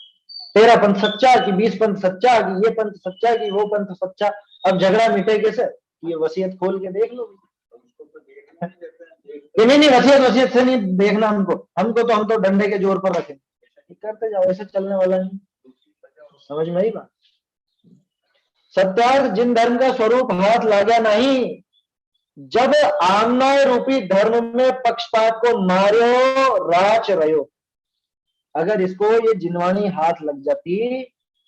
A: 13 पंथ सच्चा कि 20 पंथ सच्चा, कि ये पंथ सच्चा कि वो पंथ सच्चा। अब झगड़ा मिटे कैसे? ये वसीयत खोल के देख लो। नहीं, वसीयत से नहीं देखना हमको तो हम तो डंडे के जोर पर रखें, करते जाओ, ऐसे चलने वाला नहीं। समझ में आई बात? सत्यार्थ जिन धर्म का स्वरूप हाथ लगा नहीं, जब आमनाय रूपी धर्म में पक्षपात को मारो राच रहो। अगर इसको ये जिनवाणी हाथ लग जाती,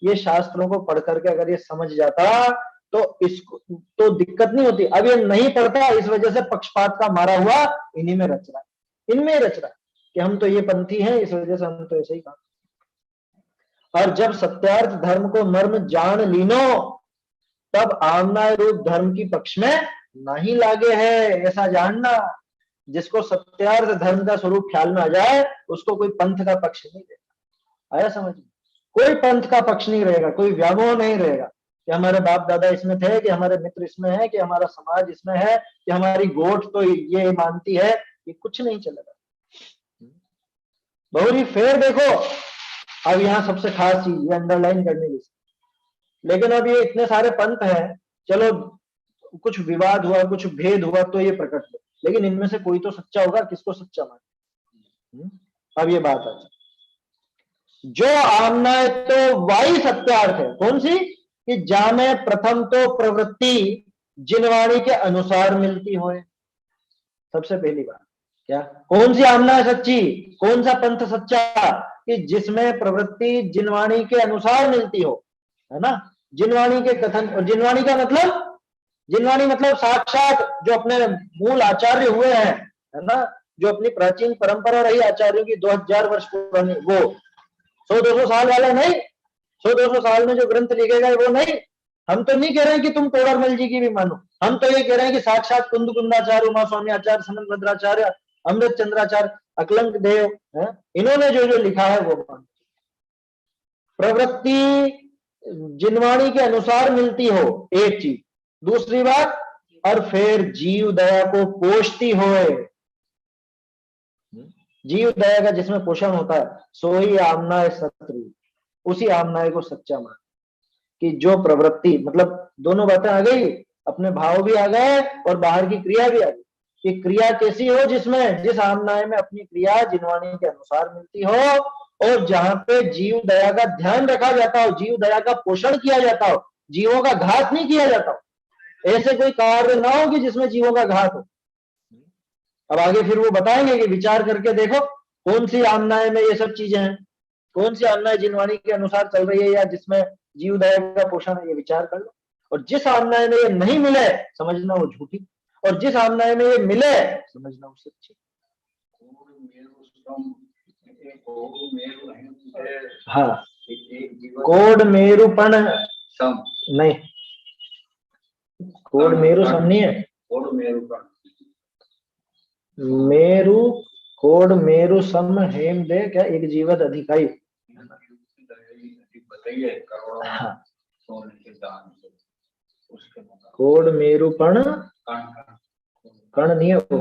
A: ये शास्त्रों को पढ़ करके अगर ये समझ जाता, तो इसको तो दिक्कत नहीं होती। अब ये नहीं पढ़ता, इस वजह से पक्षपात का मारा हुआ इन्हीं में रच रहा है, इनमें रच रहा है कि हम तो ये पंथी हैं, इस वजह से हम तो ऐसे ही काम। और जब सत्यार्थ धर्म को मर्म जान लीनो, तब आमनाय रूप धर्म की पक्ष में नहीं लागे है, ऐसा जानना। जिसको सत्यार्थ धर्म का स्वरूप ख्याल में आ जाए, उसको कोई पंथ का पक्ष नहीं रहेगा। आया समझ में? कोई पंथ का पक्ष नहीं रहेगा, कोई व्यामोह नहीं रहेगा कि हमारे बाप दादा इसमें थे, कि हमारे मित्र इसमें है, कि हमारा समाज इसमें है, कि हमारी गोठ तो ये मानती है। ये कुछ नहीं चलेगा। बहुरी फेर देखो, अब यहाँ सबसे खास चीज ये अंडरलाइन करने की। लेकिन अब ये इतने सारे पंथ हैं, चलो कुछ विवाद हुआ, कुछ भेद हुआ तो ये प्रकट हुआ, लेकिन इनमें से कोई तो सच्चा होगा, किसको सच्चा माने? अब ये बात है, जो आमनाय तो वाई सत्यार्थ है, कौन सी? कि जामे प्रथम तो प्रवृत्ति जिनवाणी के अनुसार मिलती हो। सबसे पहली बात क्या? कौन सी आमनाय सच्ची, कौन सा पंथ सच्चा? कि जिसमें प्रवृत्ति जिनवाणी के अनुसार मिलती हो, है ना? जिनवाणी के कथन, और जिनवाणी मतलब साक्षात जो अपने मूल आचार्य हुए हैं, है ना, जो अपनी प्राचीन परंपरा रही आचार्यों की 2000 वर्ष पुरानी, वो 100-200 साल वाला नहीं, 100-200 साल में जो ग्रंथ लिखे गए वो नहीं। हम तो नहीं कह रहे हैं कि तुम टोडरमल जी की भी मानो, हम तो ये कह रहे हैं कि साक्षात कुंद कुंदाचार्य, उमा स्वामी आचार्य, सनत भद्राचार्य, अमृत चंद्राचार्य, अकलंक देव, इन्होंने जो जो लिखा है वो मानो। प्रवृत्ति जिनवाणी के अनुसार मिलती हो, एक चीज। दूसरी बात, और फिर जीव दया को पोषती होए। जीव दया का जिसमें पोषण होता है सो ही आमनाय शत्रु, उसी आमनाय को सच्चा मान। कि जो प्रवृत्ति, मतलब दोनों बातें आ गई, अपने भाव भी आ गए और बाहर की क्रिया भी आ गई। कि क्रिया कैसी हो, जिसमें जिस आमनाय में अपनी क्रिया जिनवाणी के अनुसार मिलती हो, और जहां पे जीव दया का ध्यान रखा जाता हो, जीव दया का पोषण किया जाता हो, जीवों का घात नहीं किया जाता हो। ऐसे कोई कार्य ना हो कि जिसमें जीवों का घात हो। अब आगे फिर वो बताएंगे कि विचार करके देखो कौन सी आमनाय में ये सब चीजें हैं, कौन सी आमनाय जिनवाणी के अनुसार चल रही है या जिसमें जीव दया का पोषण है, ये विचार कर लो। और जिस आमनाय में ये नहीं मिले समझना वो झूठी, और जिस आमनाय में ये मिले समझना वो सच्ची। हाँ, कोड मेरुपण नहीं, कोड मेरु सम नहीं है, मेरु कोड मेरु सम हेम दे क्या एक जीवत अधिकारी। हाँ, कोड मेरुपण कर्ण नहीं है वो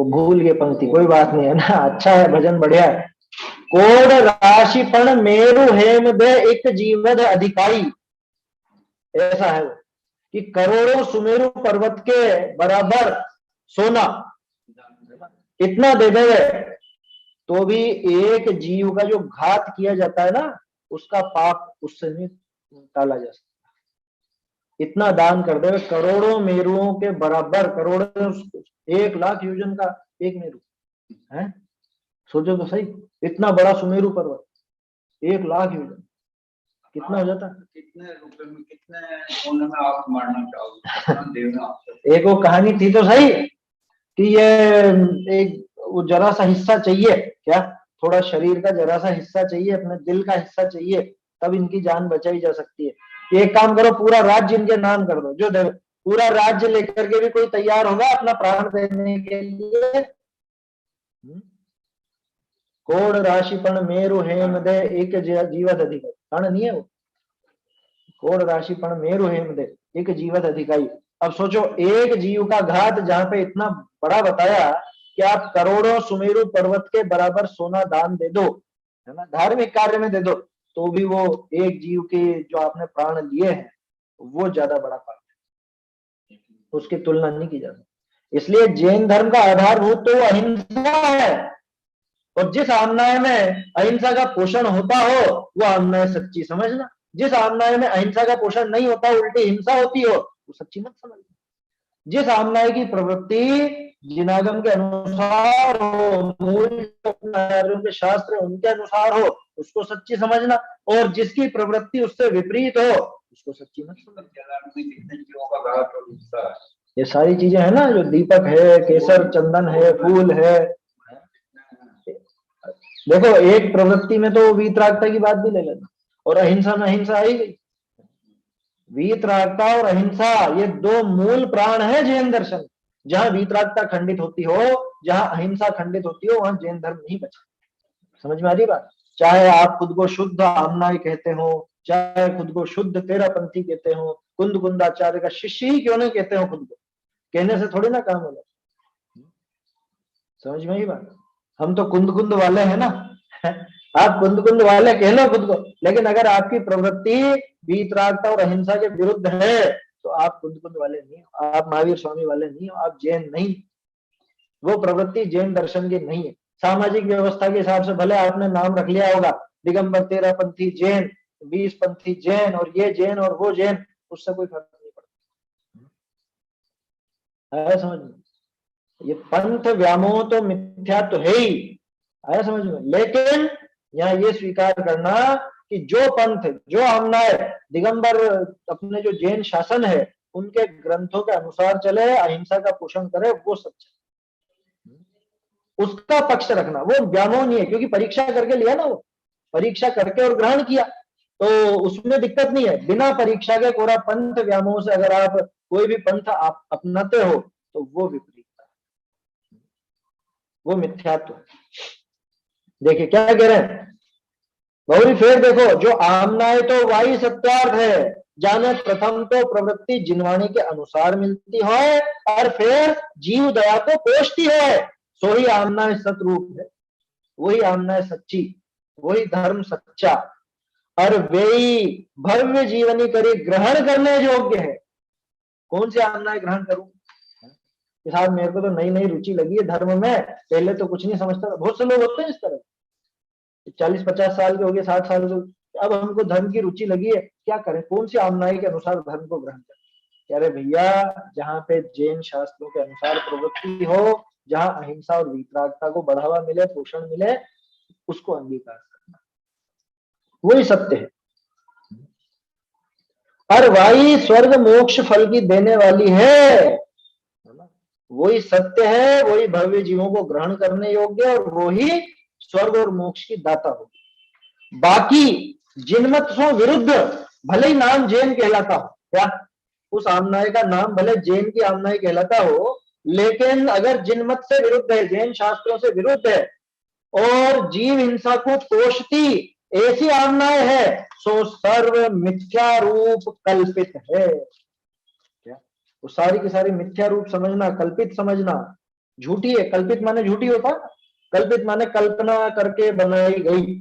A: भूल गए पंक्ति, कोई बात नहीं है ना, अच्छा है, भजन बढ़िया है। कोड राशिपण मेरु हेम दे एक जीवद अधिकारी, ऐसा है वो कि करोड़ों सुमेरु पर्वत के बराबर सोना इतना दे देवे तो भी एक जीव का जो घात किया जाता है ना, उसका पाप उससे नहीं टाला जा सकता। इतना दान कर देवे, करोड़ों मेरुओं के बराबर, करोड़ों 1 लाख योजन का एक मेरु है, सोचो तो सही, इतना बड़ा सुमेरु पर्वत 1 लाख योजन कितना हो जाता?
B: कितने रुपए में, कितने सोने में आप मारना चाहोगे?
A: एक वो कहानी थी तो सही कि ये एक वो जरा सा हिस्सा चाहिए, क्या थोड़ा शरीर का जरा सा हिस्सा चाहिए, अपने दिल का हिस्सा चाहिए, तब इनकी जान बचाई जा सकती है। एक काम करो, पूरा राज्य इनके नाम कर दो, जो पूरा राज्य लेकर के भी कोई तैयार होगा अपना प्राण देने के लिए। कोड राशिपण मेरु हेम दे एक जीवत अधिकारी, कर्ण नहीं है वो, कोड राशिपण मेरु हेम दे एक जीवत अधिकारी। अब सोचो एक जीव का घात जहां पे इतना बड़ा बताया कि आप करोड़ों सुमेरु पर्वत के बराबर सोना दान दे दो, है ना, धार्मिक कार्य में दे दो, तो भी वो एक जीव के जो आपने प्राण लिए हैं वो ज्यादा बड़ा पाप है, उसकी तुलना नहीं की जा सकती। इसलिए जैन धर्म का आधारभूत तो अहिंसा है, और जिस आमनाय में अहिंसा का पोषण होता हो वो आमनाय सच्ची समझना। जिस आमनाय में अहिंसा का पोषण नहीं होता, उल्टी हिंसा होती हो, वो सच्ची मत समझना। जिस आमनाय की प्रवृत्ति जिनागम के अनुसार हो, मूल के शास्त्र उनके अनुसार हो, उसको सच्ची समझना, और जिसकी प्रवृत्ति उससे विपरीत हो उसको सच्ची मत समझना। ये सारी चीजें है ना, जो दीपक है, केसर चंदन है, फूल है। देखो एक प्रवृत्ति में तो वीतरागता की बात भी ले लेना, और अहिंसा में अहिंसा आई गई। वीतरागता और अहिंसा ये 2 मूल प्राण है जैन दर्शन। जहां वीतरागता खंडित होती हो, जहां अहिंसा खंडित होती हो, वहां जैन धर्म नहीं बचा। समझ में आ रही बात? चाहे आप खुद को शुद्ध आमनाय कहते हो, चाहे खुद को शुद्ध तेरापंथी कहते हो, कुंद कुंदाचार्य का शिष्य ही क्यों नहीं कहते हो, खुद को कहने से थोड़ी ना काम होगा। समझ में आई बात? हम तो कुंद कुंद वाले हैं ना आप कुंद कुंद वाले कह लो खुद को, लेकिन अगर आपकी प्रवृत्ति वीतरागता और अहिंसा के विरुद्ध है तो आप कुंद कुंद वाले नहीं हो, आप महावीर स्वामी वाले नहीं हो, आप जैन नहीं। वो प्रवृत्ति जैन दर्शन की नहीं है। सामाजिक व्यवस्था के हिसाब से भले आपने नाम रख लिया होगा दिगंबर तेरापंथी जैन, 20 पंथी जैन, और ये जैन और वो जैन, उससे कोई फर्क नहीं पड़ता। आया समझ में? ये पंथ व्यामोह तो मिथ्या तो है ही, आया समझ में? लेकिन यहाँ ये स्वीकार करना कि जो पंथ, जो आमनाय दिगंबर अपने जो जैन शासन है उनके ग्रंथों के अनुसार चले, अहिंसा का पोषण करे, वो सच्चा, उसका पक्ष रखना, वो व्यामोह नहीं है। क्योंकि परीक्षा करके लिया ना, वो परीक्षा करके और ग्रहण किया, तो उसमें दिक्कत नहीं है। बिना परीक्षा के कोरा पंथ व्यामोह से अगर आप कोई भी पंथ आप अपनाते हो तो वो विपरीतता है, वो मिथ्यात्व है। देखिए क्या कह रहे हैं गौरी, फिर देखो, जो आमनाय तो वाही सत्यार्थ है, जाने प्रथम तो प्रवृत्ति जिनवाणी के अनुसार मिलती है और फिर जीव दया को पोषती है, सो ही आमनाय सतरूप है, वही आमनाय सच्ची, वही धर्म सच्चा, और वही भव्य जीवनी करी ग्रहण करने योग्य है। कौन से आमनाय ग्रहण करूं? कि साहब मेरे को तो नई नई रुचि लगी है धर्म में, पहले तो कुछ नहीं समझता था। बहुत से लोग होते हैं इस तरह, 40-50 साल के हो गए, 60 साल के, अब हमको धर्म की रुचि लगी है, क्या करें, कौन सी आमनाई के अनुसार धर्म को ग्रहण करें? अरे भैया, जहाँ पे जैन शास्त्रों के अनुसार प्रवृत्ति हो, जहाँ अहिंसा और वीतरागता को बढ़ावा मिले, पोषण मिले, उसको अंगीकार करना, वही सत्य है। और वही स्वर्ग मोक्ष फल की देने वाली है, वही सत्य है, वही भव्य जीवों को ग्रहण करने योग्य, और वही स्वर्ग और मोक्ष की दाता होगी। बाकी जिनमत से विरुद्ध, भले ही नाम जैन कहलाता हो, क्या उस आमनाय का नाम भले जैन की आमनाय कहलाता हो, लेकिन अगर जिनमत से विरुद्ध है, जैन शास्त्रों से विरुद्ध है, और जीव हिंसा को पोषती ऐसी आमनाय है, सो सर्व मिथ्या रूप कल्पित है। क्या वो सारी की सारी मिथ्या रूप समझना, कल्पित समझना, झूठी है। कल्पित माने झूठी होता, कल्पित माने कल्पना करके बनाई गई,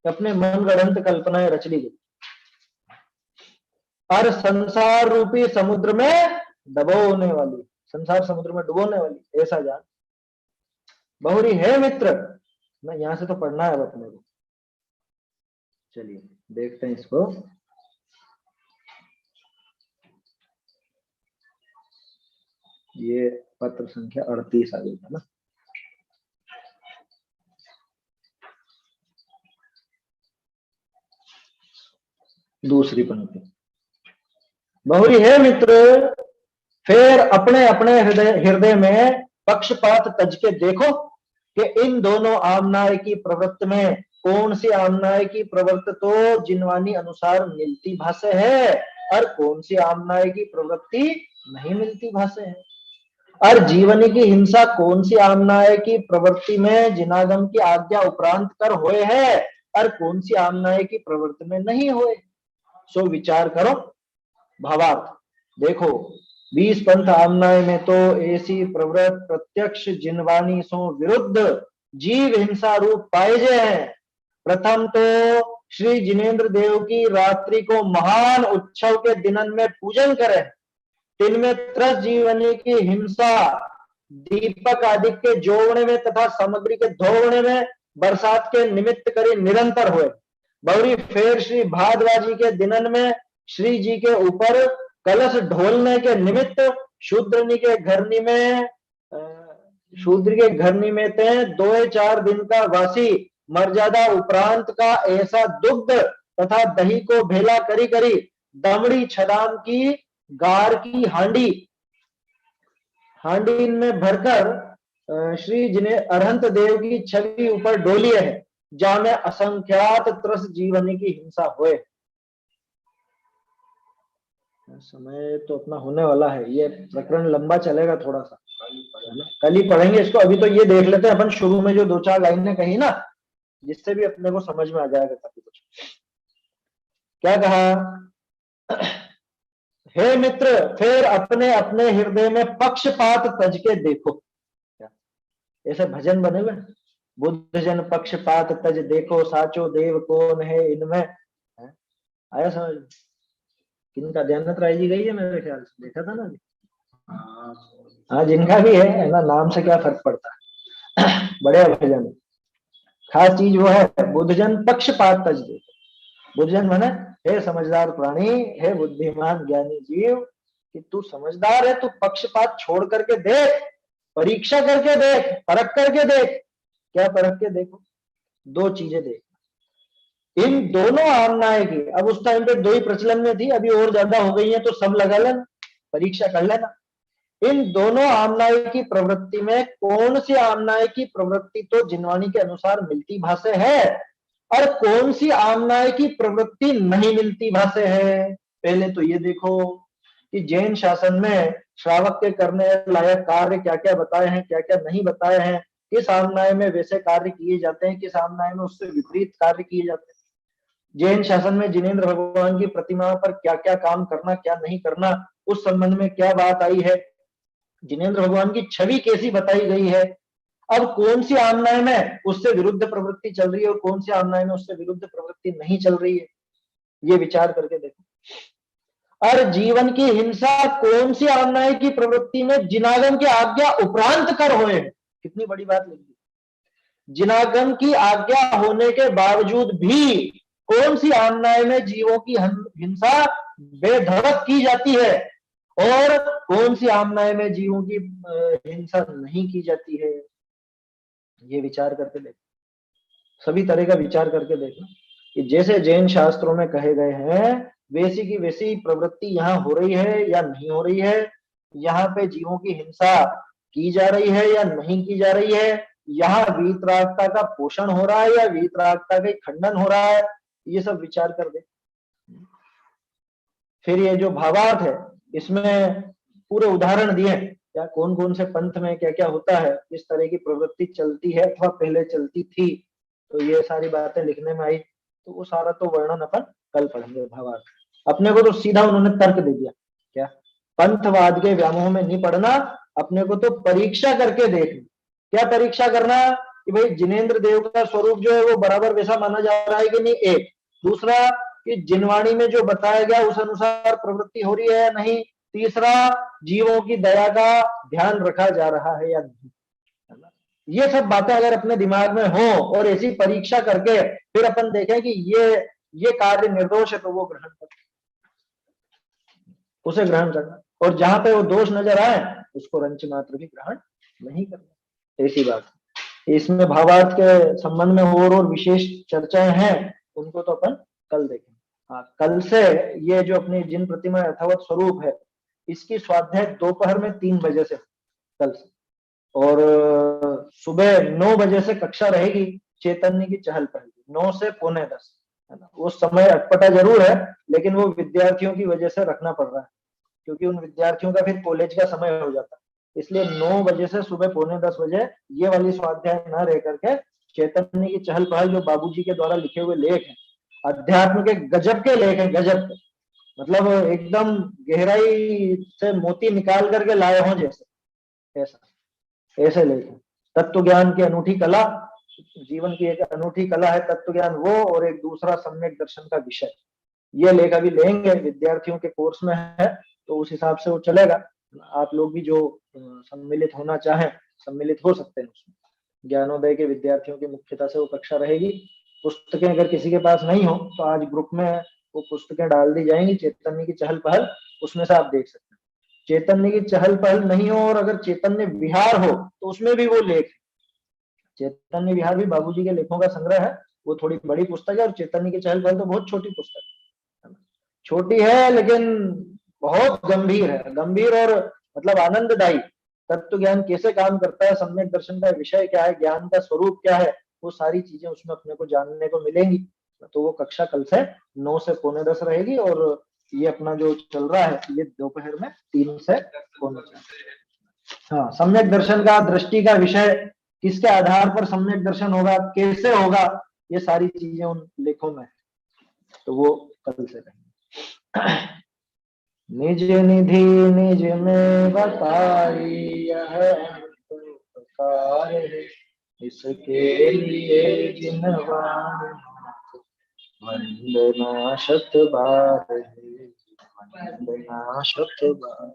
A: अपने मन गढ़ंत कल्पनाएं रच ली गई, और संसार रूपी समुद्र में डुबोने वाली, संसार समुद्र में डुबोने वाली, ऐसा जान। बहुरी है मित्र ना, यहां से तो पढ़ना है अब अपने को। चलिए देखते हैं इसको। ये पत्र संख्या 38 आ गई था ना। दूसरी पंक्ति, बहुरी है मित्र, फिर अपने अपने हृदय में पक्षपात तज के देखो कि इन दोनों आमनाय की प्रवृत्ति में कौन सी आमनाय की प्रवृत्ति तो जिनवानी अनुसार मिलती भाषे है, और कौन सी आमनाय की प्रवृत्ति नहीं मिलती भाषे है, और जीवनी की हिंसा कौन सी आमनाय की प्रवृत्ति में जिनागम की आज्ञा उपरांत कर होए है, और कौन सी आमनाय की प्रवृत्ति में नहीं होए, सो विचार करो। भावार्थ देखो, 20 पंथ आमनाय में तो ऐसी प्रवृत्ति प्रत्यक्ष जिनवानी सो विरुद्ध जीव हिंसा रूप पाए हैं। प्रथम तो श्री जिनेन्द्र देव की रात्रि को महान उत्सव के दिनन में पूजन करें, तिनमें त्रस जीवनी की हिंसा दीपक आदि के जोड़ने में तथा सामग्री के धोने में बरसात के निमित्त करी निरंतर हुए। बौरी फेर श्री भादवाजी के दिनन में श्री जी के ऊपर कलश ढोलने के निमित्त शूद्रनी के घरनी में शूद्र के घरनी में ते 2-4 दिन का वासी मर्यादा उपरांत का ऐसा दुग्ध तथा दही को भेला करी करी दमड़ी छदाम की गार की हांडी में भरकर श्री जिन्हें अरहंत देव की छवि ऊपर डोली है, जहां में असंख्यात त्रस जीवनी की हिंसा हुए। समय तो अपना होने वाला है, ये प्रकरण लंबा चलेगा थोड़ा सा, कल ही पढ़ेंगे इसको। अभी तो ये देख लेते हैं अपन शुरू में जो 2-4 लाइनें कही ना, जिससे भी अपने को समझ में आ जाएगा काफी कुछ। क्या कहा, हे मित्र, फिर अपने अपने हृदय में पक्षपात तज के देखो। ऐसे भजन बने हुए, बुद्ध जन पक्षपात तज देखो, साचो देव कौन है इनमें। आया समझ? किनका, ध्यान राय जी गई है मेरे ख्याल से, देखा था ना। हाँ, जिनका भी है ना, नाम से क्या फर्क पड़ता है। बड़े भजन, खास चीज वो है, बुद्धजन पक्षपात तज देखो। बुद्धजन माने हे समझदार प्राणी, हे बुद्धिमान ज्ञानी जीव, कि तू समझदार है, तू पक्षपात छोड़ करके देख, परीक्षा करके देख, परख करके देख। क्या परख के देखो? 2 चीजें देख। इन दोनों आमनाएं की, अब उस टाइम पे 2 ही प्रचलन में थी, अभी और ज्यादा हो गई है, तो सब लगा लेना, परीक्षा कर लेना। इन दोनों आमनाय की प्रवृत्ति में कौन सी आमनाय की प्रवृत्ति तो जिनवानी के अनुसार मिलती भाषे है, और कौन सी आमनाय की प्रवृत्ति नहीं मिलती भाषे है। पहले तो ये देखो कि जैन शासन में श्रावक के करने लायक कार्य क्या क्या बताए हैं, क्या क्या नहीं बताए हैं, किस आमनाय में वैसे कार्य किए जाते हैं, किस आमनाय में उससे विपरीत कार्य किए जाते हैं। जैन शासन में जिनेंद्र भगवान की प्रतिमा पर क्या क्या काम करना, क्या नहीं करना, उस संबंध में क्या बात आई है, जिनेंद्र भगवान की छवि कैसी बताई गई है, अब कौन सी आमनाय में उससे विरुद्ध प्रवृत्ति चल रही है और कौन सी आमनाय में उससे विरुद्ध प्रवृत्ति नहीं चल रही है, ये विचार करके देखो। और जीवन की हिंसा कौन सी आमनाय की प्रवृत्ति में जिनागम की आज्ञा उपरांत कर हुए हैं, कितनी बड़ी बात लिखी। जिनागम की आज्ञा होने के बावजूद भी कौन सी आमनाय में जीवों की हिंसा बेधड़क की जाती है और कौन सी आमनाय में जीवों की हिंसा नहीं की जाती है, ये विचार करके देखो, सभी तरह का विचार करके देखना कि जैसे जैन शास्त्रों में कहे गए हैं वैसी की वैसी प्रवृत्ति यहाँ हो रही है या नहीं हो रही है, यहाँ पे जीवों की हिंसा की जा रही है या नहीं की जा रही है, यहाँ वीतरागता का पोषण हो रहा है या वीतरागता का खंडन हो रहा है, ये सब विचार कर दे। फिर ये जो भावार्थ है इसमें पूरे उदाहरण दिए क्या कौन कौन से पंथ में क्या क्या होता है, किस तरह की प्रवृत्ति चलती है अथवा पहले चलती थी, तो ये सारी बातें लिखने में आई। तो वो सारा तो वर्णन अपन कल पढ़ेंगे भावार्थ। अपने को तो सीधा उन्होंने तर्क दे दिया, क्या पंथवाद के व्यामोह में नहीं पढ़ना, अपने को तो परीक्षा करके देखना। क्या परीक्षा करना कि भाई जिनेंद्र देव का स्वरूप जो है वो बराबर वैसा माना जा रहा है कि नहीं, एक। दूसरा कि जिनवाणी में जो बताया गया उस अनुसार प्रवृत्ति हो रही है या नहीं। तीसरा जीवों की दया का ध्यान रखा जा रहा है या नहीं। ये सब बातें अगर अपने दिमाग में हो और ऐसी परीक्षा करके फिर अपन देखें कि ये कार्य निर्दोष है तो वो ग्रहण कर, उसे ग्रहण करना, और जहां पे वो दोष नजर आए उसको रंच मात्र भी ग्रहण नहीं करना, ऐसी बात है। इसमें भावार्थ के संबंध में और विशेष चर्चाएं हैं, उनको तो अपन कल देखेंगे। हाँ, कल से ये जो अपनी जिन प्रतिमा यथावत स्वरूप है इसकी स्वाध्याय दोपहर में 3 बजे से कल से, और सुबह 9 बजे से कक्षा रहेगी चैतन्य की चहल पहल, 9 से 9:45, है ना। वो समय अटपटा जरूर है लेकिन वो विद्यार्थियों की वजह से रखना पड़ रहा है, क्योंकि उन विद्यार्थियों का फिर कॉलेज का समय हो जाता है, इसलिए 9 बजे से सुबह 9:45 बजे ये वाली स्वाध्याय न रह करके चैतन्य की चहल पहल, जो बाबूजी के द्वारा लिखे हुए लेख हैं, अध्यात्म के गजब के लेख हैं, गजब के, मतलब एकदम गहराई से मोती निकाल करके लाए हों जैसे, ऐसे लेख हैं। तत्व ज्ञान की अनूठी कला, जीवन की एक अनूठी कला है तत्व ज्ञान वो, और एक दूसरा सम्यक दर्शन का विषय, ये लेख अभी लेंगे, विद्यार्थियों के कोर्स में है तो उस हिसाब से वो चलेगा। आप लोग भी जो सम्मिलित होना चाहें सम्मिलित हो सकते हैं उसमें। ज्ञानोदय के विद्यार्थियों की मुख्यता से वो कक्षा रहेगी। पुस्तकें अगर किसी के पास नहीं हो तो आज ग्रुप में वो पुस्तकें डाल दी जाएंगी, चैतन्य की चहल पहल, उसमें से आप देख सकते हैं। चैतन्य की चहल पहल नहीं हो और अगर चैतन्य विहार हो तो उसमें भी वो लेख, चैतन्य विहार भी बाबूजी के लेखों का संग्रह है, वो थोड़ी बड़ी पुस्तक है, और चैतन्य की चहल पहल तो बहुत छोटी पुस्तक है, छोटी है लेकिन बहुत गंभीर है, गंभीर और मतलब आनंददायी। तत्व ज्ञान कैसे काम करता है, सम्यक दर्शन का विषय क्या है, ज्ञान का स्वरूप क्या है, वो सारी चीजें उसमें अपने को जानने को मिलेंगी। तो वो कक्षा कल से 9 से 9:45 रहेगी, और ये अपना जो चल रहा है ये दोपहर में 3 से 9:45। हाँ, सम्यक दर्शन का, दृष्टि का विषय, किसके आधार पर सम्यक दर्शन होगा, कैसे होगा, ये सारी चीजें उन लेखों में है, तो वो कल से रहेंगे। निज निधि निज में बताई यह प्रकार है, इसके लिए जिनवान वंदना शत बार है, वंदना शत बार।